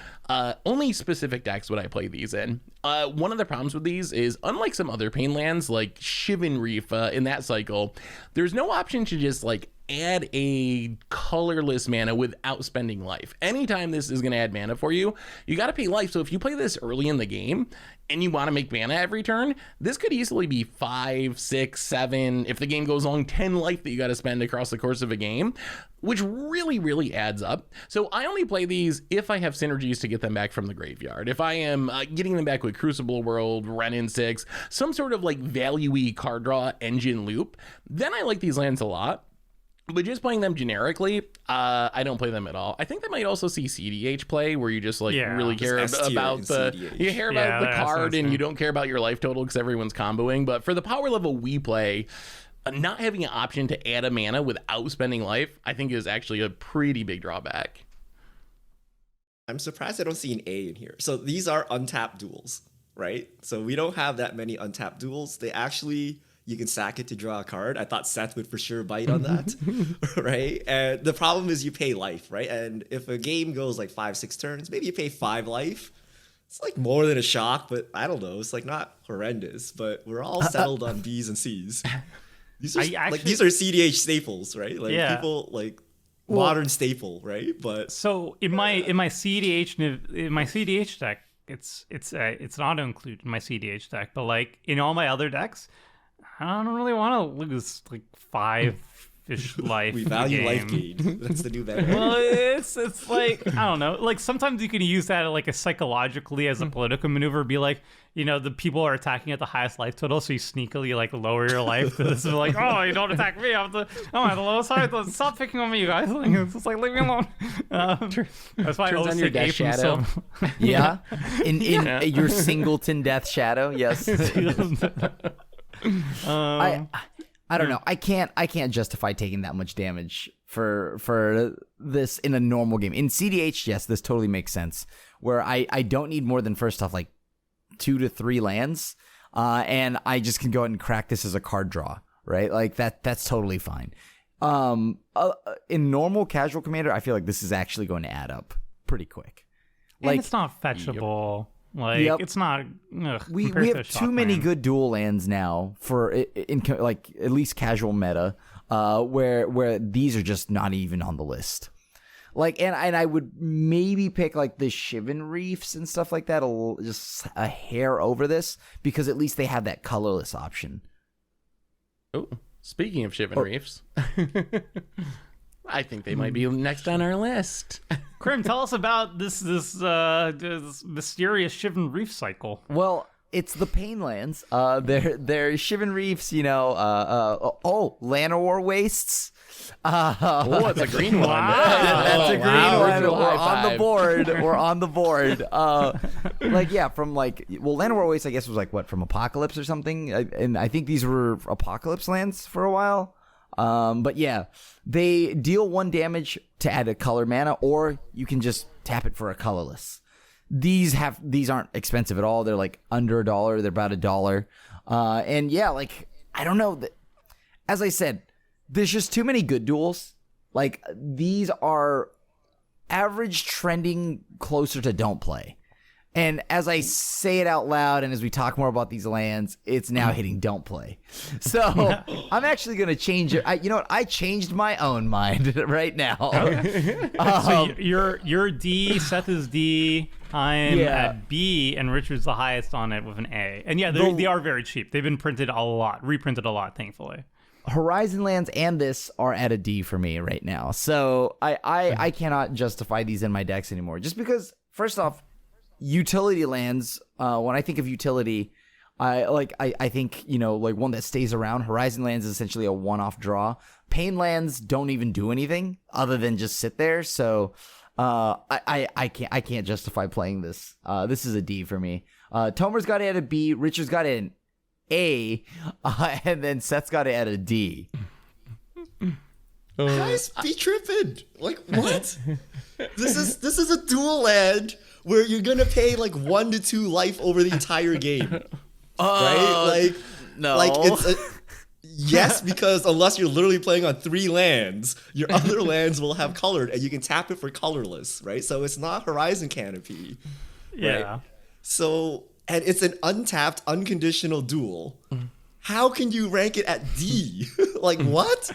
Only specific decks would I play these in. One of the problems with these is, unlike some other pain lands like Shivan Reef in that cycle, there's no option to just like add a colorless mana without spending life. Anytime this is going to add mana for you, you got to pay life. So if you play this early in the game and you want to make mana every turn, this could easily be 5, 6, 7. If the game goes long, 10 life that you got to spend across the course of a game, which really, really adds up. So I only play these if I have synergies to get them back from the graveyard. If I am getting them back with Crucible World, Renin 6, some sort of like value-y card draw engine loop, then I like these lands a lot. But just playing them generically, I don't play them at all. I think they might also see CDH play, where you just like really care S tier about in the CDH. you care about the that card sounds and good. you don't care about your life total because everyone's comboing. But for the power level we play, not having an option to add a mana without spending life, I think is actually a pretty big drawback. I'm surprised I don't see an A in here. So these are untapped duels, right? So we don't have that many untapped duels. They actually, you can sack it to draw a card. I thought Seth would for sure bite on that, right? And the problem is you pay life, right? And if a game goes like 5, 6 turns, maybe you pay 5 life. it's like more than a shock, but I don't know. It's like not horrendous, but we're all settled on Bs and Cs. These are these are CDH staples, right? Like people like modern staple, right? But so in my CDH deck, it's an auto include in my CDH deck, but like in all my other decks, I don't really want to lose like 5-ish life. We value life gain. That's the new meta. Well, it's like, I don't know. Like sometimes you can use that like a psychologically as a political maneuver. Be like, the people are attacking at the highest life total, so you sneakily like lower your life. This is like, oh, you don't attack me. I'm at the lowest height. Stop picking on me, you guys. Like, it's just like leave me alone. That's why I always take Ape from shadow. Yeah, in your singleton death shadow. Yes. I don't know. I can't justify taking that much damage for this in a normal game. In CDH, yes, this totally makes sense. Where I don't need more than first off like 2 to 3 lands, and I just can go ahead and crack this as a card draw, right? Like that's totally fine. In normal casual commander, I feel like this is actually going to add up pretty quick. Like Like it's not fetchable. Like it's not. we have too many good dual lands now for in like at least casual meta, where these are just not even on the list. Like and I would maybe pick like the Shivan Reefs and stuff like that, just a hair over this because at least they have that colorless option. Oh, speaking of Shivan Reefs, I think they might be next on our list. Krim, tell us about this mysterious Shivan Reef cycle. Well, it's the Painlands. They're Shivan Reefs, Llanowar Wastes. Oh, it's a green one. That's a green one. Virtual We're high on the five. board. We're on the board. Llanowar Wastes, I guess, was like what, from Apocalypse or something? And I think these were Apocalypse lands for a while. But yeah, they deal 1 damage to add a color mana, or you can just tap it for a colorless. These aren't expensive at all. They're like under $1. They're about $1. And yeah, like I don't know. As I said, there's just too many good duels. Like these are average trending closer to don't play. And as I say it out loud and as we talk more about these lands, it's now hitting don't play. So I'm actually going to change it. You know what? I changed my own mind right now. So you're D, Seth is D, I'm at B, and Richard's the highest on it with an A. And yeah, they are very cheap. They've been reprinted a lot, thankfully. Horizon lands and this are at a D for me right now. So I cannot justify these in my decks anymore. Just because, first off, utility lands, when I think of utility, I think, like one that stays around. Horizon lands is essentially a one-off draw. Pain lands don't even do anything other than just sit there. So I can't justify playing this. This is a D for me. Tomer's got it at a B. Richard's got it an A, and then Seth's got it at a D. Guys, be tripping. Like what? This is a dual land where you're gonna pay like 1 to 2 life over the entire game, right? Like no, like it's yes, because unless you're literally playing on 3 lands, your other lands will have colored, and you can tap it for colorless, right? So it's not Horizon Canopy, Yeah. right? So and it's an untapped, unconditional duel. How can you rank it at D? Like what?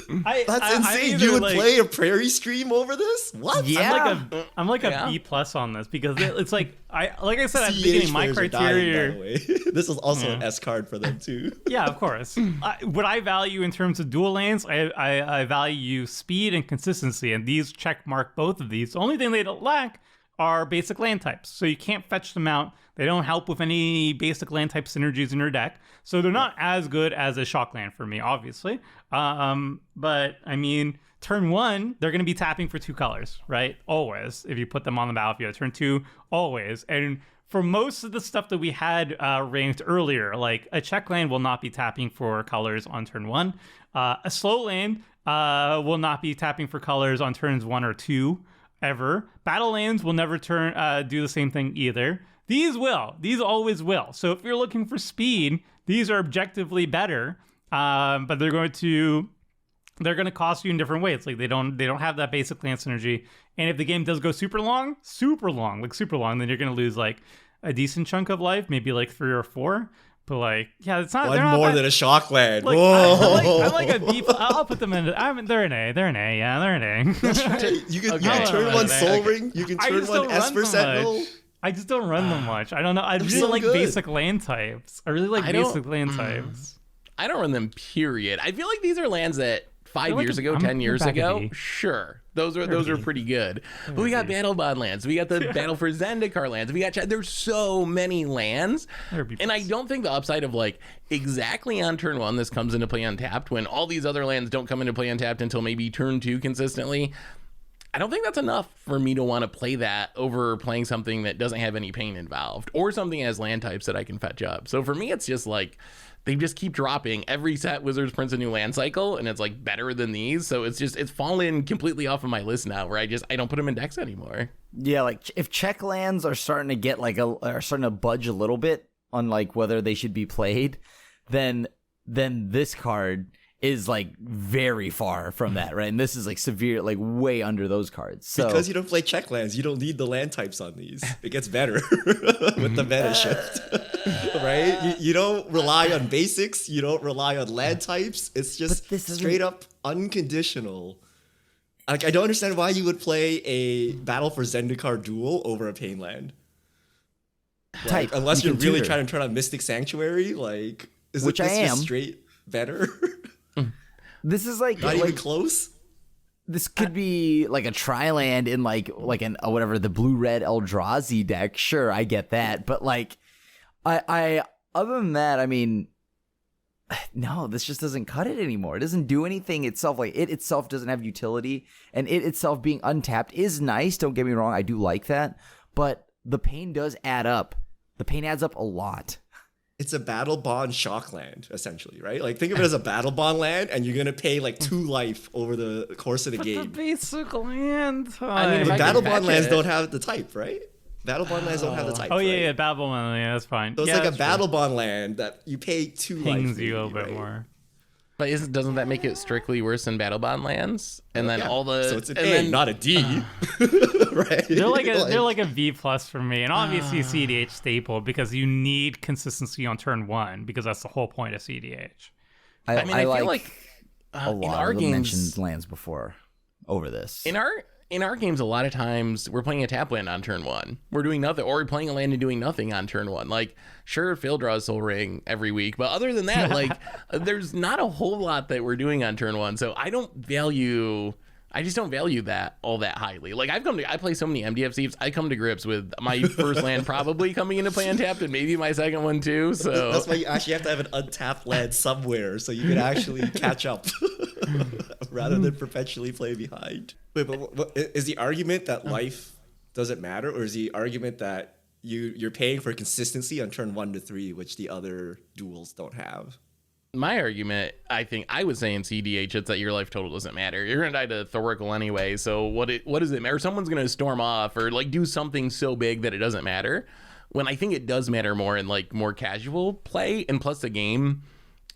That's insane. You would play a Prairie Stream over this? What? Yeah. I'm like a B plus on this because it's like I said at the beginning, my criteria. Dying, by the way. This is also an S card for them too. Yeah, of course. What I value in terms of dual lanes, I value speed and consistency, and these check mark both of these. The only thing they don't lack are basic land types, so you can't fetch them out. They don't help with any basic land type synergies in your deck, so they're not as good as a shock land for me, obviously. But I mean, turn 1, they're going to be tapping for 2 colors, right? Always, if you put them on the battlefield. Turn 2, always. And for most of the stuff that we had ranked earlier, like a check land will not be tapping for colors on turn 1. A slow land will not be tapping for colors on turns 1 or 2 ever. Battle lands will never do the same thing either. These will. These always will. So if you're looking for speed, these are objectively better, but they're going to they're going to cost you in different ways. Like they don't have that basic land synergy. And if the game does go super long, then you're going to lose like a decent chunk of life, maybe like 3 or 4. But like, yeah, it's not. One more than a shockland. Like, Whoa! I'm like a B. I'll put them in. They're an A. They're an A. Yeah, they're an A. You can Okay. turn one Soul Okay. Ring. You can I turn just one don't run Esper them Sentinel. much. I just don't run them much. I don't know. I really so like good. basic land types. I really like I don't- basic land types. I don't run them, period. I feel like these are lands that 5 They're like years a- ago, I'm- 10 they're years back at ago, B. sure. Those are pretty good. But we got Battle Bond lands. We got the Battle for Zendikar lands. We got there's so many lands. They're B+. And I don't think the upside of like exactly on turn 1 this comes into play untapped when all these other lands don't come into play untapped until maybe turn 2 consistently. I don't think that's enough for me to want to play that over playing something that doesn't have any pain involved or something as land types that I can fetch up. So for me, it's just like they just keep dropping. Every set Wizards prints a new land cycle, and it's like better than these. So it's fallen completely off of my list now, where I don't put them in decks anymore. Yeah, like if check lands are starting to get are starting to budge a little bit on like whether they should be played, then this card is like very far from that, right? And this is like severe, like way under those cards. So Because you don't play check lands, you don't need the land types on these. It gets better with the meta shift, right? You don't rely on basics. You don't rely on land types. It's just this isn't- straight up unconditional. Like I don't understand why you would play a Battle for Zendikar duel over a Pain land. type Unless you you're can really tutor. trying to turn on Mystic Sanctuary, like is Which it I this just am. straight better? This is like Not even close. this could be like a tri-land in like an whatever the blue-red Eldrazi deck. Sure, I get that, but like I other than that, I mean, no, this just doesn't cut it anymore. It doesn't do anything itself. Like it itself doesn't have utility, and it itself being untapped is nice. Don't get me wrong, I do like that, but the pain does add up. The pain adds up a lot. It's a battle bond shock land, essentially, right? Like think of it as a battle bond land, and you're gonna pay like 2 life over the course of the The game. basic land type. I mean, if The I can battle bond fetch lands it- don't have the type, right? Battle bond lands don't have the type. Oh yeah, right? yeah, Babylon. Yeah, that's fine. So it's yeah, like a that's true. battle bond land that you pay 2 life. Pings you a maybe, little bit right? more. But doesn't that make it strictly worse than Battle Bond lands? And then Yeah. all the so it's an and A, then, not a D, right? They're like a V plus for me, and obviously CDH staple because you need consistency on turn 1 because that's the whole point of CDH. I mean, I feel like a in lot our of them games mentioned lands before over this. in our games, a lot of times we're playing a tap land on turn 1. We're doing nothing, or we're playing a land and doing nothing on turn 1. Like, sure, Phil draws Soul Ring every week, but other than that, like, there's not a whole lot that we're doing on turn 1. So I just don't value that all that highly. Like I play so many MDFCs, I come to grips with my first land probably coming into play untapped and maybe my second one too. So That's why you actually have to have an untapped land somewhere so you can actually catch up rather than perpetually play behind. Wait, but what, is the argument that life doesn't matter, or is the argument that you're paying for consistency on turn 1 to 3, which the other duels don't have? my argument, I think I was saying CDH, it's that your life total doesn't matter. You're gonna die to Thoracle anyway, so what does it matter? Someone's gonna storm off or like do something so big that it doesn't matter. When I think it does matter more in like more casual play, and plus the game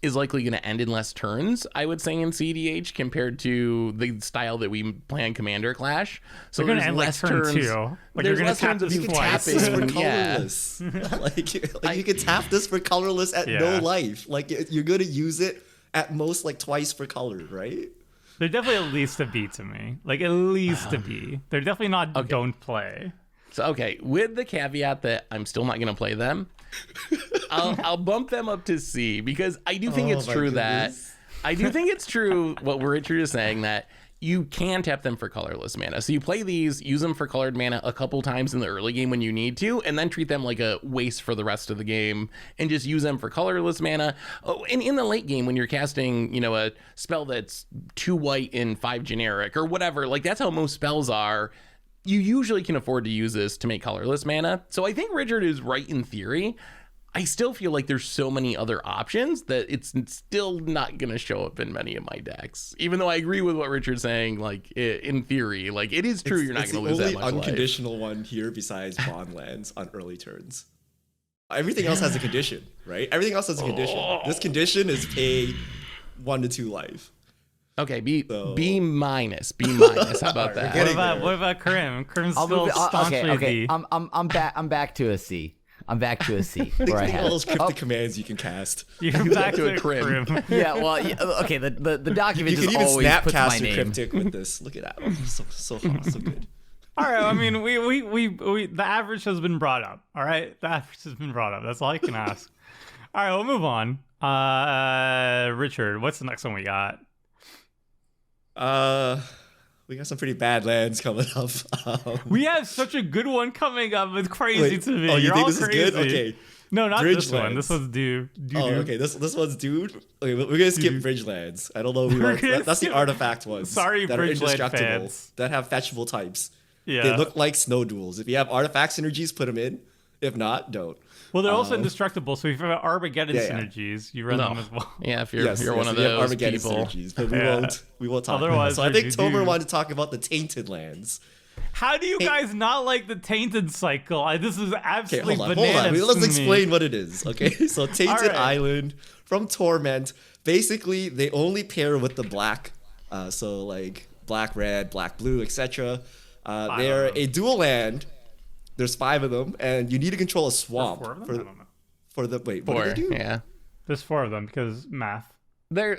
is likely going to end in less turns, I would say, in CDH compared to the style that we play in Commander Clash. So They're gonna there's end like less turn turns. 2. Like There's you're gonna less tap turns of this you Tap twice. this for tapping. Yeah. colorless. like you can tap this for colorless at no Yeah. life. Like you're gonna use it at most like twice for color, right? They're definitely at least a B to me. Like at least a B. They're definitely not don't play. So okay, with the caveat that I'm still not going to play them, I'll bump them up to C because I do think Oh it's my true goodness. that I do think it's true what Richard is saying, that you can tap them for colorless mana. So you play these, use them for colored mana a couple times in the early game when you need to, and then treat them like a waste for the rest of the game and just use them for colorless mana. Oh, and in the late game when you're casting, a spell that's 2 white and 5 generic or whatever, like that's how most spells are. You usually can afford to use this to make colorless mana. So I think Richard is right in theory. I still feel like there's so many other options that it's still not going to show up in many of my decks. Even though I agree with what Richard's saying, like in theory, like it is true you're not It's going to the lose that only much life. unconditional one here besides bond lands on early turns. Everything else has a condition, right? Everything else has a condition. This condition is pay 1 to 2 life. Okay, B So- B minus. B minus. How about that? getting What about Krim? Krim's I'll still move it. staunchly Okay, a okay. D. I'm back. I'm back to a C. I'm back to a C. Where I Think of all had. those cryptic commands you can cast. You're back to to a a Krim. Krim. Yeah, well, okay. The document You just can even always puts my snapcast your name. cryptic with this. Look at that. So hot, so good. All right. I mean, we the average has been brought up. All right, the average has been brought up. That's all I can ask. All right, we'll move on. Richard, what's the next one we got? We got some pretty bad lands coming up. We have such a good one coming up. It's crazy Wait, to me. oh, you You're think all this crazy. is good? Okay. No, not this one. Bridgelands. This one's due. Oh, okay. This one's dude. Okay, we're gonna skip Bridgelands. I don't know who We're else. gonna That's the skip- artifact ones. Sorry, that are Bridgeland indestructible. fans. That have fetchable types. Yeah. They look like snow duels. If you have artifact synergies, put them in. If not, don't. Well, they're also indestructible. So if you have Armageddon Yeah. synergies, you run No. them as well. Yeah, if you're Yes, you're yes, one of we have those Armageddon people. synergies, but Yeah. we won't talk. Otherwise, about that. So I we're think Tomer doomed. wanted to talk about the Tainted lands. How do you guys not like the Tainted cycle? This is Okay, absolutely hold on. bananas. Let's to me. explain what it is. Okay, so Tainted All right. Island from Torment. Basically, they only pair with the black. So like black, red, black, blue, etc. They're a dual land. There's 5 of them, and you need to control a swamp 4 of them? I don't know. for the wait. What Four. do they do? Yeah. There's 4 of them because math. They're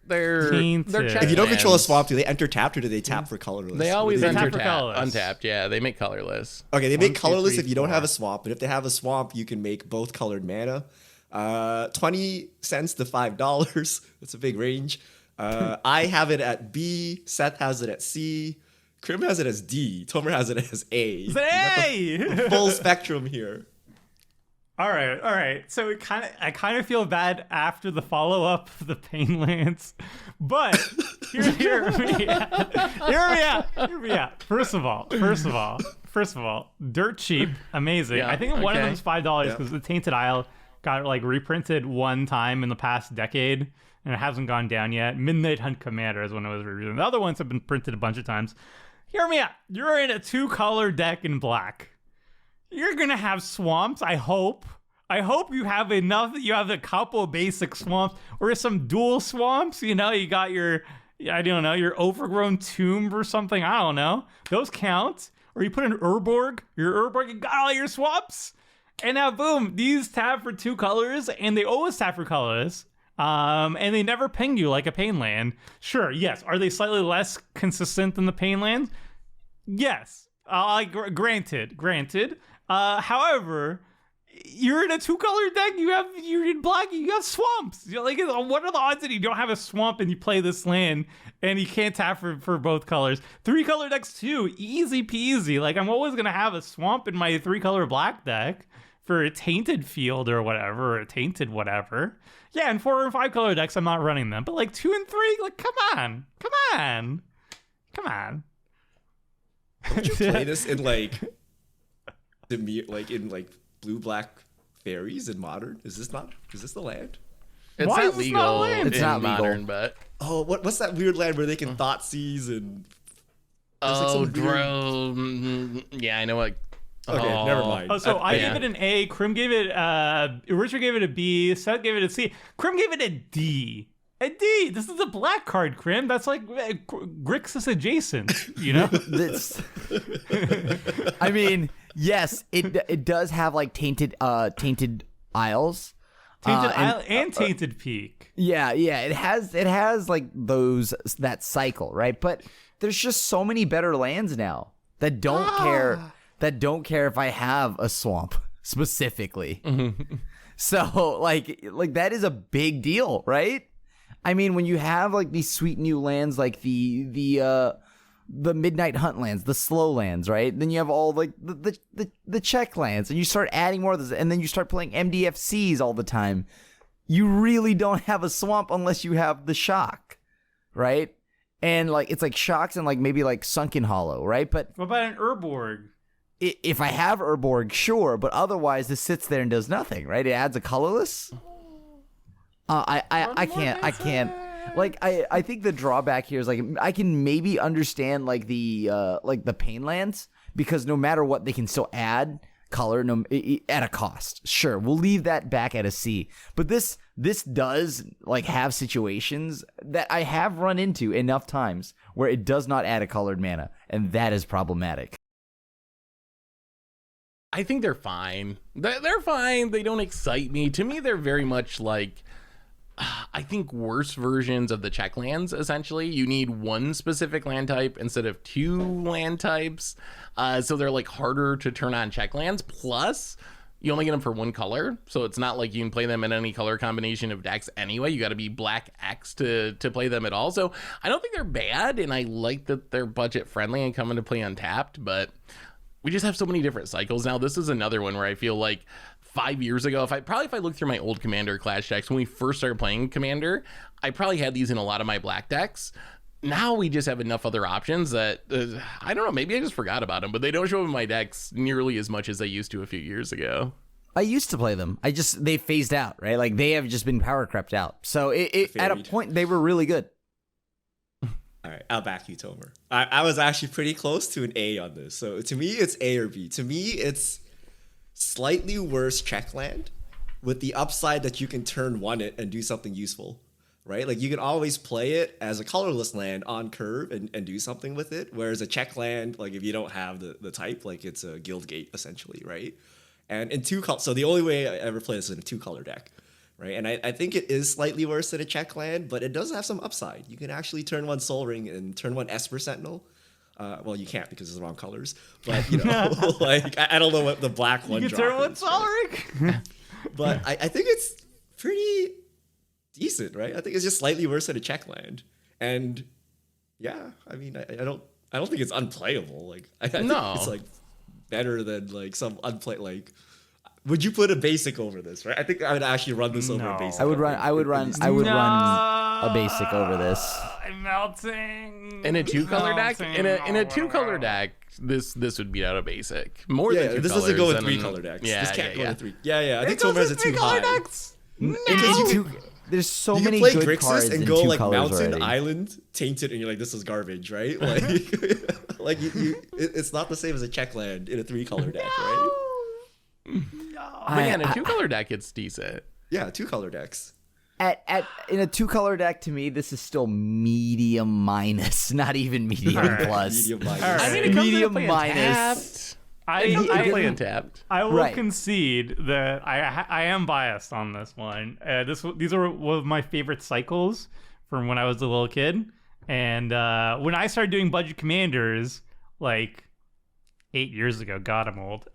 Tainted. check If you don't control a lands. swamp, do they enter tapped or do they tap for colorless? They always They enter tap for tap, colorless. untapped. Yeah, they make colorless. Okay, they 1, make 2, colorless 3, if you don't 4. have a swamp, but if they have a swamp, you can make both colored mana. 20 cents to $5. That's a big range. I have it at B. Seth has it at C. Krim has it as D. Tomer has it as A. Hey! Full spectrum here. All right. So I kind of feel bad after the follow up of the Painlands, but hear me out. First of all, dirt cheap, amazing. Yeah, I think one of okay. them is $5 Yeah. because the Tainted Isle got like reprinted one time in the past decade and it hasn't gone down yet. Midnight Hunt Commander is when it was reprinted. The other ones have been printed a bunch of times. Hear me out. You're in a 2-color deck in black. You're gonna have swamps, I hope. I hope you have enough that you have a couple basic swamps or some dual swamps. You know, you got your, I don't know, your overgrown tomb or something. I don't know. Those count. Or you put an Urborg, you got all your swamps. And now, boom, these tap for 2 colors and they always tap for colors. And they never ping you like a Painland. Sure, yes. Are they slightly less consistent than the Painland? Yes. Granted. However, you're in a 2-color deck. You're in black. You have swamps. You're like, what are the odds that you don't have a swamp and you play this land and you can't tap for both colors? 3-color decks too, easy peasy. Like I'm always gonna have a swamp in my 3-color black deck for a tainted field or whatever, or a tainted whatever. Yeah, and 4 and 5-color decks, I'm not running them. But like 2 and 3, like come on. Would you play this in like blue black fairies in modern? Is this the land? It's Why not is this not legal land? It's in not legal. modern, but Oh, what's that weird land where they can thought seize and there's like some weird- drone. Yeah, I know what. Okay, never mind. Oh, so I yeah. gave it an A. Krim gave it. Richard gave it a B. Seth gave it a C. Krim gave it a D. A D. This is a black card, Krim. That's like Grixis adjacent. You know. This, I mean, yes, it does have like tainted isles. Tainted and- Isle and Tainted Peak. Yeah, it has like that cycle, right? But there's just so many better lands now that don't care if I have a swamp specifically. So like that is a big deal, right? I mean, when you have like these sweet new lands like the Midnight Hunt lands, the slow lands, right? Then you have all like the check lands, and you start adding more of this, and then you start playing MDFCs all the time. You really don't have a swamp unless you have the shock, right? And like it's like shocks and like maybe like Sunken Hollow, right? But What about an Urborg? if I have Urborg, sure, but otherwise this sits there and does nothing, right? It adds a colorless. I can't. Like I think the drawback here is like I can maybe understand like the Painlands because no matter what they can still add color at a cost. Sure, we'll leave that back at a C. But this does like have situations that I have run into enough times where it does not add a colored mana, and that is problematic. I think they're fine. They're fine. They don't excite me. To me, they're very much like, I think, worse versions of the check lands, essentially. You need one specific land type instead of 2 land types. So they're like harder to turn on check lands. Plus, you only get them for 1 color. So it's not like you can play them in any color combination of decks anyway. You got to be black X to play them at all. So I don't think they're bad. And I like that they're budget friendly and come into play untapped. But we just have so many different cycles now. This is another one where I feel like 5 years ago, if I look through my old Commander Clash decks, when we first started playing Commander, I probably had these in a lot of my black decks. Now we just have enough other options that, I don't know, maybe I just forgot about them, but they don't show up in my decks nearly as much as they used to a few years ago. I used to play them. They phased out, right? Like they have just been power crept out. So at a point, they were really good. All right, I'll back you, Tomer. I was actually pretty close to an A on this. So to me, it's A or B. To me, it's slightly worse check land with the upside that you can turn 1 it and do something useful, right? Like you can always play it as a colorless land on curve and do something with it. Whereas a check land, like if you don't have the type, like it's a guild gate essentially, right? And in 2 color, so the only way I ever play this is in a 2-color deck. Right, and I think it is slightly worse than a check land, but it does have some upside. You can actually turn 1 Soul Ring and turn 1 Esper Sentinel. Well, you can't because it's the wrong colors. But, you know, like, I don't know what the black one You can turn 1 Soul Ring? But I think it's pretty decent, right? I think it's just slightly worse than a check land. And, yeah, I mean, I don't think it's unplayable. Like, I think it's, like, better than, like, some like... Would you put a basic over this, right? I think I would actually run this over a basic. I would run a basic over this. I'm melting. In a 2-color deck? In a 2-color deck, this would beat out a basic. More than 2 this colors. doesn't go with 3-color decks. Yeah, this can't go with 3. Yeah. I think Tomer has a 2 high. decks? There's so You many can play good cards Grixis and in go 2 like colors Mountain, already. Island, Tainted, and you're like, this is garbage, right? Like, it's not the same as a check land in a 3-color deck, right? But yeah, in a 2-color deck, it's decent. Yeah, 2-color decks. In a 2-color deck, to me, this is still medium minus, not even medium plus. Medium minus. I mean, it comes Medium into play minus. I play untapped. I will Right. concede that I am biased on this one. These are one of my favorite cycles from when I was a little kid, and when I started doing budget commanders, like 8 years ago. God, I'm old.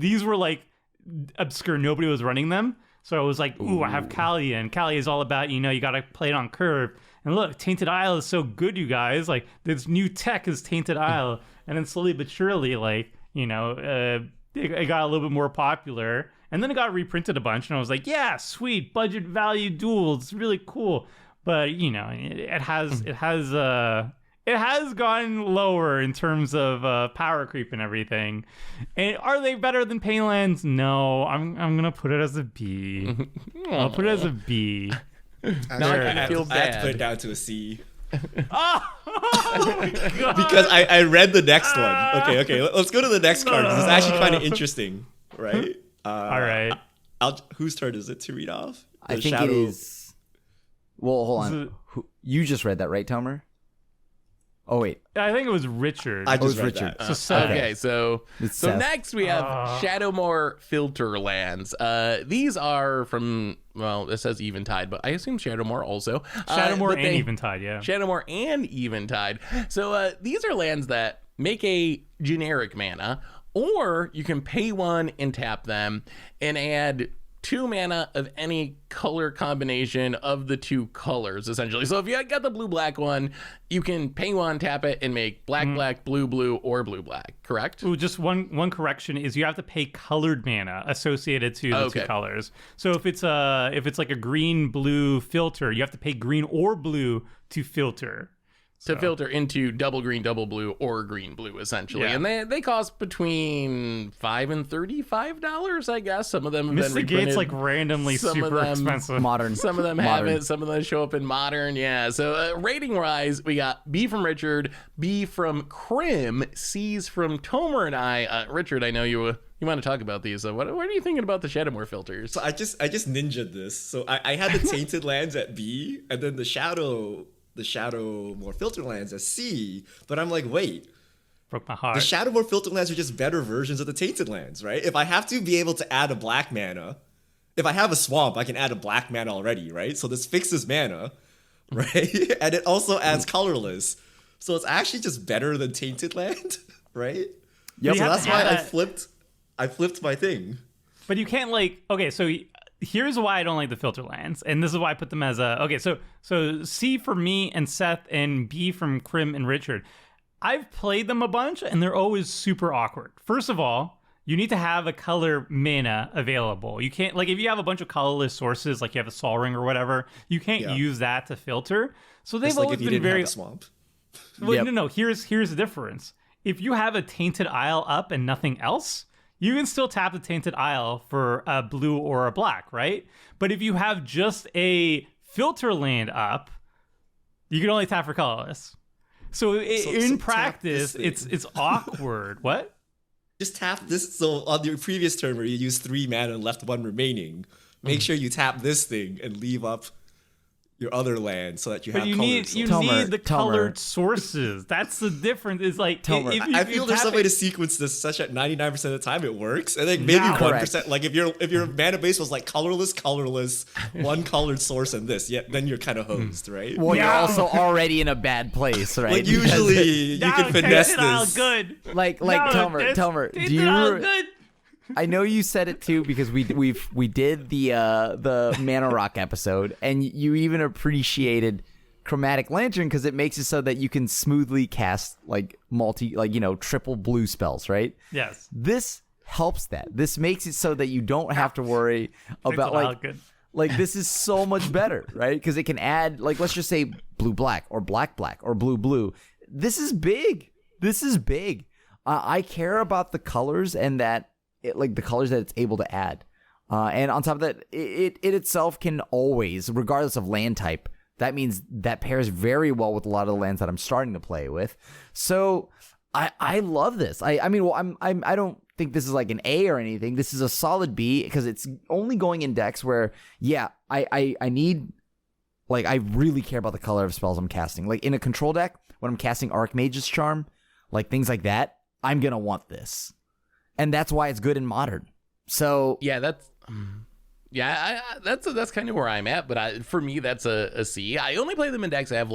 These were like obscure. Nobody was running them. So I was like, ooh, I have Kali, and Kali is all about, you got to play it on curve. And look, Tainted Isle is so good, you guys. Like, this new tech is Tainted Isle. And then slowly but surely, like, it got a little bit more popular. And then it got reprinted a bunch, and I was like, yeah, sweet, budget value duels. It's really cool. But, it has gone lower in terms of power creep and everything. And are they better than Painlands? No, I'm gonna put it as a B. I'll put it as a B. Now I feel I have to bad. put it down to a C. Oh my God. Because I read the next one. Okay, let's go to the next card. 'Cause it's actually kind of interesting, right? All right. Whose turn is it to read off? I The think Shadow- it is. Well, hold on. You just read that, right, Tomer? Oh, wait. I think it was Richard. I just was read Richard. that. So Seth. Okay, so It's Seth. next we have Shadowmoor Filter Lands. These are from, well, it says Eventide, but I assume Shadowmoor also. Shadowmoor but and they- Eventide, yeah. Shadowmoor and Eventide. So these are lands that make a generic mana, or you can pay 1 and tap them and add 2 mana of any color combination of the 2 colors, essentially. So if you got the blue-black one, you can pay 1, tap it, and make black, blue, or blue-black, correct? Ooh, just one correction is you have to pay colored mana associated to the 2 colors. So if it's like a green blue filter, you have to pay green or blue to filter. to filter into double green, double blue, or green blue, essentially. Yeah. And they cost between $5 and $35, I guess. Some of them have Mr. been Gates reprinted. like randomly Some of super them expensive. Modern. Some of them have it. Some of them show up in modern. Yeah. So rating wise, we got B from Richard, B from Krim, C's from Tomer and I. Richard, I know you want to talk about these. So what are you thinking about the Shadowmoor filters? So I just ninja'd this. So I had the Tainted lands at B, and then the Shadowmoor filter lands at C. But I'm like, wait, Broke my heart. the Shadowmoor filter lands are just better versions of the Tainted lands, right? If I have to be able to add a black mana, if I have a swamp, I can add a black mana already, right? So this fixes mana, right? And it also adds colorless. So it's actually just better than Tainted land, right? Yep. So You have that's to why add I flipped my thing. But you can't okay, so here's why I don't like the filter lands, and this is why I put them as so C for me and Seth, and B from Krim and Richard. I've played them a bunch, and they're always super awkward. First of all, you need to have a color mana available. You can't, if you have a bunch of colorless sources, like you have a Sol Ring or whatever, you can't use that to filter. So they've It's like always if you been didn't very have a swamp. Well, Yep. no. Here's the difference. If you have a Tainted Isle up and nothing else, you can still tap the Tainted Isle for a blue or a black, right? But if you have just a filter land up, you can only tap for colorless. So in tap practice, this thing. it's awkward. What? Just tap this. So on your previous turn where you used 3 mana and left 1 remaining, make sure you tap this thing and leave up your other land so that you But have you colored need sources. the colored sources. That's the difference. Is like Tomer, if I feel there's tap some way it- to sequence this such that 99% of the time it works, and then maybe No. 1%. Like if your mana base was like colorless, 1 colored source, and this, then you're kind of hosed, right? Well, you're No. also already in a bad place, right? Like Because usually you No, can finesse Tainted Isle this. good. like No, Tomer, do Tainted you? Isle good. I know you said it too because we did the Mana Rock episode, and you even appreciated Chromatic Lantern because it makes it so that you can smoothly cast triple blue spells, right? Yes. This helps that. This makes it so that you don't have to worry about Tainted Isle good. this is so much better, right? Because it can add let's just say blue black or black black or blue blue. This is big. I care about the colors and that the colors that it's able to add. And on top of that, it itself can always, regardless of land type, that means that pairs very well with a lot of the lands that I'm starting to play with. So I love this. I don't think this is like an A or anything. This is a solid B because it's only going in decks where, I need, I really care about the color of spells I'm casting. Like in a control deck, when I'm casting Archmage's Charm, things like that, I'm going to want this. And that's why it's good in Modern. So Yeah, that's kind of where I'm at. But for me, that's a C. I only play them in decks that have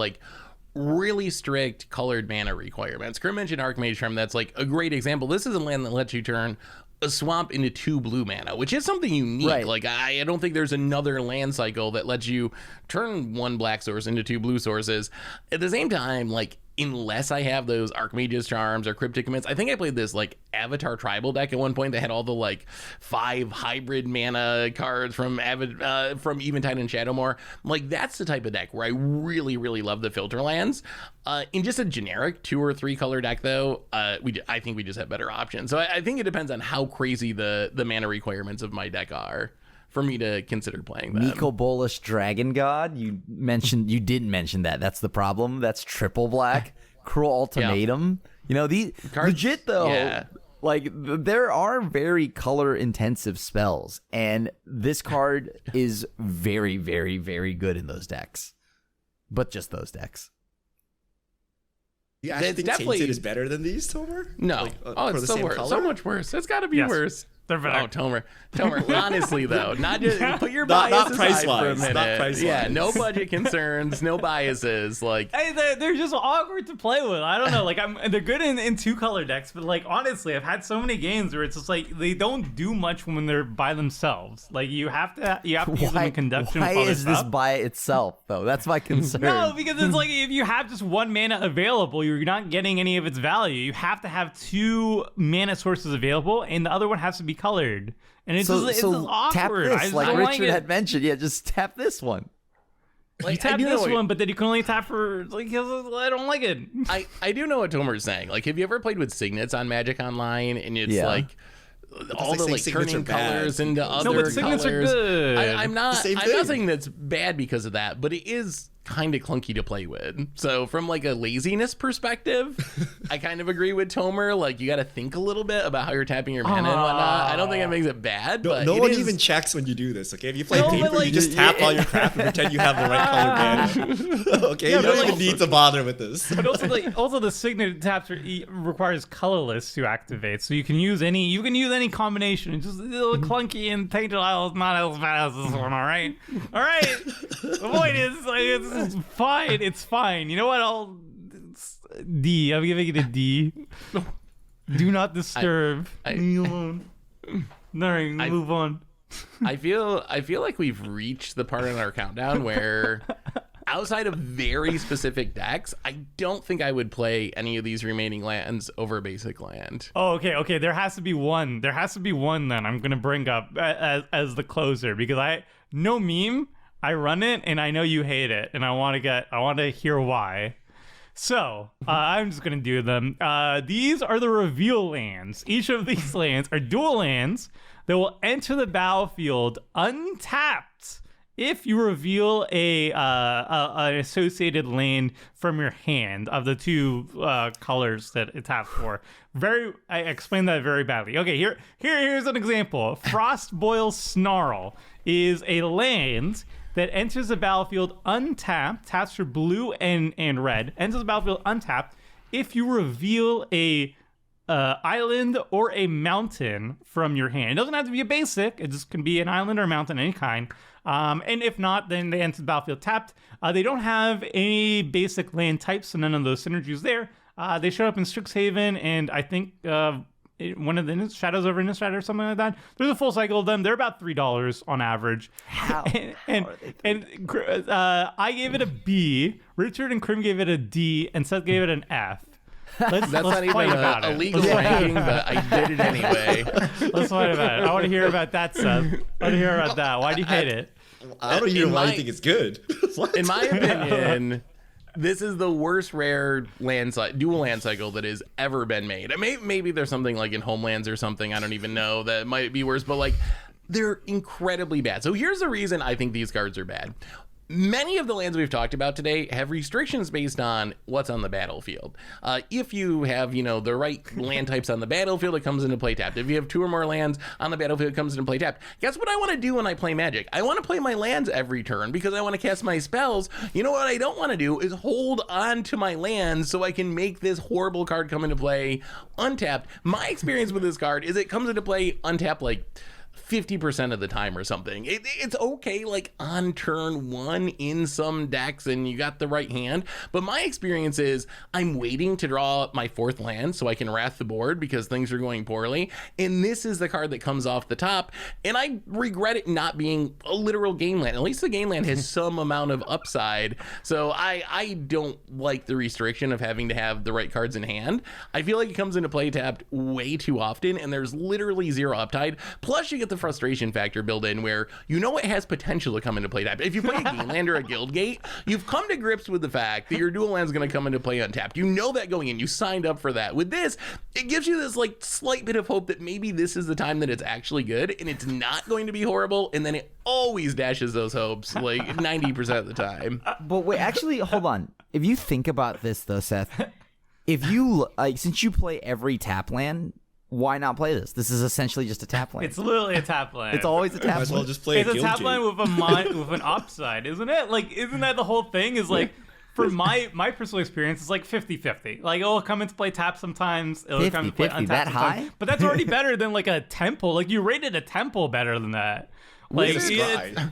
really strict colored mana requirements. Kurt mentioned Archmage Charm. That's a great example. This is a land that lets you turn a swamp into 2 blue mana, which is something unique. Right. I don't think there's another land cycle that lets you turn 1 black source into 2 blue sources. At the same time, unless I have those Archmage's Charms or Cryptic Commits, I think I played this Avatar Tribal deck at one point that had all the 5 hybrid mana cards from Eventide and Shadowmoor. That's the type of deck where I really, really love the filter lands. In just a generic 2 or 3 color deck, though, I think we just have better options. So I think it depends on how crazy the mana requirements of my deck are for me to consider playing them. Nico Bolas Dragon God, you didn't mention that. That's the problem. That's triple black. Cruel Ultimatum. These Cards- legit though. yeah. There are very color intensive spells, and this card is very, very, very good in those decks. But just those decks. You actually It's think definitely- Tainted is better than these, Tomer? No. For It's the so same worse. color? So much worse. It's got to be Yes. worse. They're better. Oh, Tomer, honestly though, not just put your Not- bias not aside for a price-wise, minute. not price-wise. Yeah, no budget concerns, no biases. Hey, they're just awkward to play with. I don't know. They're good in 2 color decks, but honestly, I've had so many games where it's just they don't do much when they're by themselves. You have to use them in conjunction Why with other is this stuff. by itself though? That's my concern. No, because it's if you have just 1 mana available, you're not getting any of its value. You have to have 2 mana sources available, and the other one has to be colored. And it's just so awkward. tap I this, just like don't Richard it. had mentioned. Yeah, just tap this one. You tap this one, but then you can only tap for like I don't like it. I do know what Tomer's saying. Like, have you ever played with signets on Magic Online, and it's like all the like turning colors into other but signets are colors? good. I'm not saying that's bad because of that, but it is kind of clunky to play with. So from like a laziness perspective, I kind of agree with Tomer. Like, you got to think a little bit about how you're tapping your mana and whatnot. I don't think that makes it bad. No, but no one even checks when you do this. Okay, if you play paper, like, you just tap all your crap and pretend you have the right color mana. Okay, you don't even need to bother with this. But also the signet taps requires colorless to activate, so you can use any combination. It's just a little clunky, and Tainted Isle is not as bad as this one. All right. The point is, like, it's fine. It's fine. You know what? D. I'm giving it a D. Do not disturb. Leave me alone. All right, move on. I feel like we've reached the part in our countdown where outside of very specific decks, I don't think I would play any of these remaining lands over basic land. Oh, okay. There has to be one. Then I'm gonna bring up as the closer, because no meme. I run it and I know you hate it, and I want to hear why. So I'm just gonna do them. These are the reveal lands. Each of these lands are dual lands that will enter the battlefield untapped if you reveal an associated land from your hand of the two colors that it taps for. I explained that very badly. Okay, here's an example. Frostboil Snarl is a land that enters the battlefield untapped, taps for blue and red, enters the battlefield untapped if you reveal a island or a mountain from your hand. It doesn't have to be a basic. It just can be an island or a mountain of any kind. And if not, then they enter the battlefield tapped. They don't have any basic land types, so none of those synergies there. They showed up in Strixhaven, and I think one of the Shadows over Innistrad or something like that. There's a full cycle of them. They're about $3 on average. How? And I gave it a B. Richard and Krim gave it a D, and Seth gave it an F. That's not even a legal ranking, but I did it anyway. Let's fight about it. I want to hear about that, Seth. I want to hear about that. Why do you hate it? I don't even know why you think it's good. In my opinion, this is the worst rare dual land cycle that has ever been made. Maybe there's something like in Homelands or something, I don't even know, that might be worse, but like, they're incredibly bad. So here's the reason I think these cards are bad. Many of the lands we've talked about today have restrictions based on what's on the battlefield. If you have, the right land types on the battlefield, it comes into play tapped. If you have 2 or more lands on the battlefield, it comes into play tapped. Guess what I want to do when I play Magic? I want to play my lands every turn because I want to cast my spells. You know what I don't want to do is hold on to my lands so I can make this horrible card come into play untapped. My experience with this card is it comes into play untapped like 50% of the time or something. It's okay like on turn 1 in some decks and you got the right hand, but my experience is I'm waiting to draw my 4th land so I can wrath the board because things are going poorly, and this is the card that comes off the top, and I regret it not being a literal game land. At least the game land has some amount of upside, so I don't like the restriction of having to have the right cards in hand. I feel like it comes into play tapped way too often, and there's literally zero upside. Plus you get the frustration factor built in where it has potential to come into play tapped. If you play a game land or a guild gate, you've come to grips with the fact that your dual land is going to come into play untapped. You know that going in. You signed up for that. With this, it gives you this like slight bit of hope that maybe this is the time that it's actually good and it's not going to be horrible, and then it always dashes those hopes like 90% of the time. But wait, actually, hold on. If you think about this though, Seth, if you since you play every tap land, why not play this? This is essentially just a tap land. It's literally a tap land. It's always a tap land. Might as well just play It's a a guild tap land with an upside, isn't it? Like, isn't that the whole thing? Is like, for my personal experience, it's like 50-50. Like, it'll come into play tap sometimes. It'll come into play untap that sometimes. high? But that's already better than like a temple. Like, you rated a temple better than that. Like,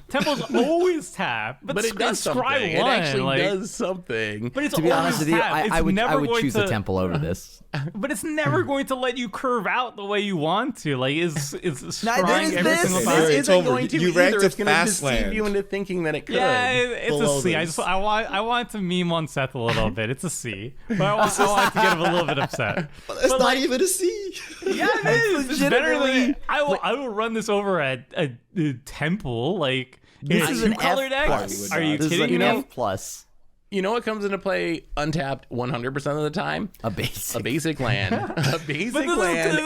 Temple's always tap, but it does something. It actually does something. But it's to be honest with you, tap. I would choose the temple over this. But it's never going to let you curve out the way you want to. Like, it's Neither scrying is every this. single This time. isn't going to you either. ranked It's a going to fast deceive land. you into thinking that it could. Yeah, it's Below a C. this. I want to meme on Seth a little bit. It's a C, but I want to get him a little bit upset. That's not like, even a C. Yeah, it is. It's better than I will run this over at a temple. Like, This is an two-color F deck? plus. Are you This is kidding an me? F plus. You know what comes into play untapped 100% of the time? A basic. A basic land. A basic But this is land.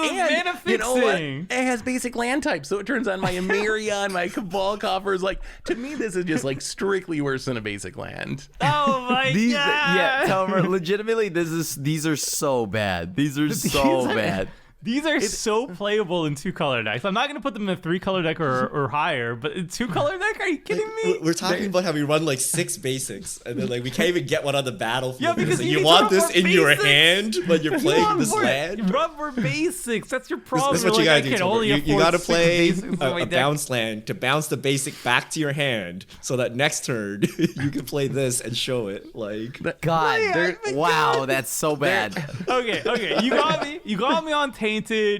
mana You know what? fixing. It has basic land types, so it turns on my Emirion, my Cabal Coffers. Like, to me, this is just like strictly worse than a basic land. Oh my These, god! yeah, Tomer, legitimately, these are so bad. These are so bad. These are so playable in two-color decks. I'm not going to put them in a three-color deck or higher, but in two-color deck, are you kidding me? We're talking about how we run like 6 basics, and then like we can't even get one on the battlefield. Yeah, because Like, you you need want to this run in more your basics. hand when you're playing this land. Run more basics. That's your problem. This is what you You're gotta like, do. I can only You afford gotta 6 play basics in my a deck. bounce land to bounce the basic back to your hand, so that next turn you can play this and show it. Like God, Yeah, oh my wow, God. that's so bad. Okay, you got me. You got me on Tainted.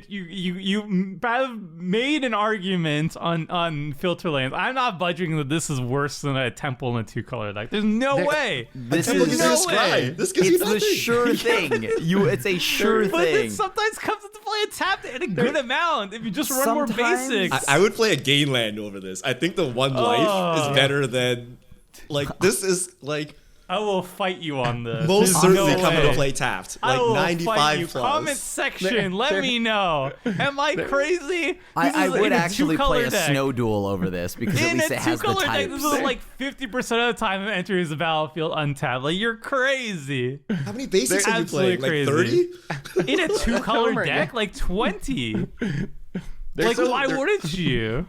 You have made an argument on filter lands. I'm not budging that this is worse than a temple in a two-color deck. There's no way. This Temple is gives you a no scribe. way. This gives you it's the nothing. sure thing. It's a sure But thing. it sometimes comes into play tapped in a good amount if you just run more Sometimes- basics. I would play a gain land over this. I think the one life is better than like this is like I will fight you on this. most There's certainly no coming way. to play tapped. I Like will fight 95 you. plus. Comment section. Let me know. Am I crazy? I This is would in a actually play two-color a deck. snow duel over this because at In least a it has the two-color deck, types. this is like 50% of the time it enters the battlefield untapped. Like, you're crazy. How many basics They're are you playing? Like absolutely 30? In a two-color Oh my deck, God. like 20. They're Like, so- why they're- wouldn't you?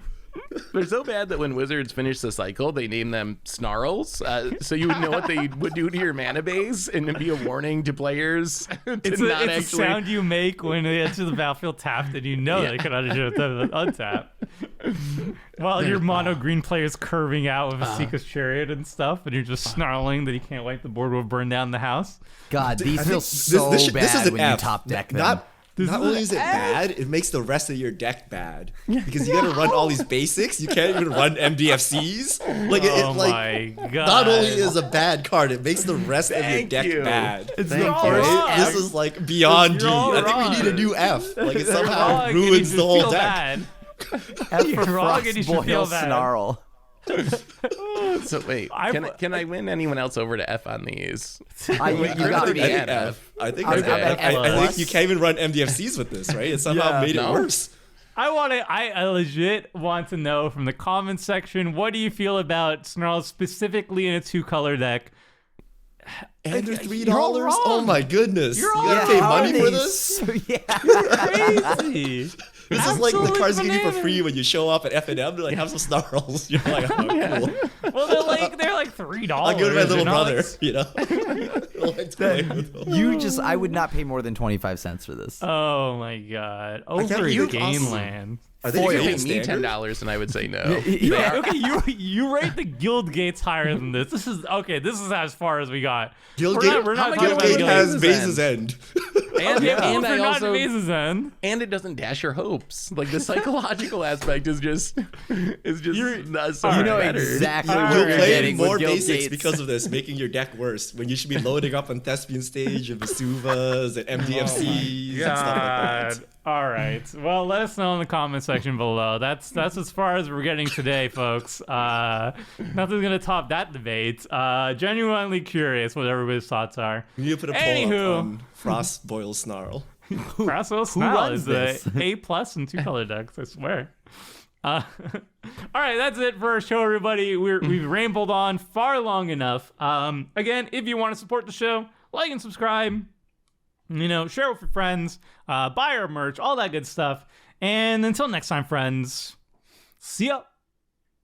They're so bad that when wizards finish the cycle, they name them snarls. So you would know what they would do to your mana base, and it'd be a warning to players to It's not a actually. sound you make when they enter the battlefield tapped, and you know they can untap. While your mono green player is curving out with a Seeker's Chariot and stuff, and you're just snarling that you can't wipe the board will burn down the house. God, these I feel think so this bad is an when F. you top deck them. Not This not is only an is it F. bad, it makes the rest of your deck bad because you gotta run all these basics. You can't even run MDFCs. Like it, Oh like my god! not only is a bad card, it makes the rest of your Thank deck you. bad. it's Thank all you. wrong. Right? This is like beyond You're D. all I think we need a wrong. new F. Like it You're wrong, somehow and you ruins should the whole feel deck. bad. F You're for wrong Frost and you should Boil feel bad. Snarl. So wait, can I win anyone else over to F on these? You got really me. I bad. think F. I think I'm it's at F. I F+. think you can't even run MDFCs with this, right? It somehow made it No. worse. I legit want to know from the comments section, what do you feel about Snarl specifically in a two-color deck? And they're You're all $3. wrong. Oh my goodness! You're you all gotta pay how are money for they this. so- yeah. Crazy. This is like the Absolute cards you give you for bananas. free when you show up at F&M. They're like, have some snarls. You're like, oh, cool. Well, they're like $3. I'll give it to my little you know? brother, It's- you know? I like to play with them. I would not pay more than 25 cents for this. Oh my god. can't Over believe Gainland. Are they You foil could pay me standard? $10 and I would say no. Yeah, okay, you rate the guild gates higher than this. This is as far as we got. Guildgate We're not talking Guild about Gate Guild has Gate's Vase's End. And, Yeah, and we're I not also Vase's End. and it doesn't dash your hopes. Like the psychological aspect is just not so You know better. exactly All what You're right. you're playing getting more with Guild basics Gates. because of this, making your deck worse. When you should be loading up on Thespian Stage and Vesuvas and MDFCs and stuff like that. God. All right. Well, let us know in the comment section below. That's as far as we're getting today, folks. Nothing's gonna top that debate. Genuinely curious what everybody's thoughts are. You need to put a poll Anywho. up on Frost Boil Snarl. Brasso Snarl runs is this? a A+ in two-color decks, I swear. All right, that's it for our show, everybody. We've rambled on far long enough. Again, if you want to support the show, like and subscribe. Share with your friends, buy our merch, all that good stuff. And until next time, friends, see ya.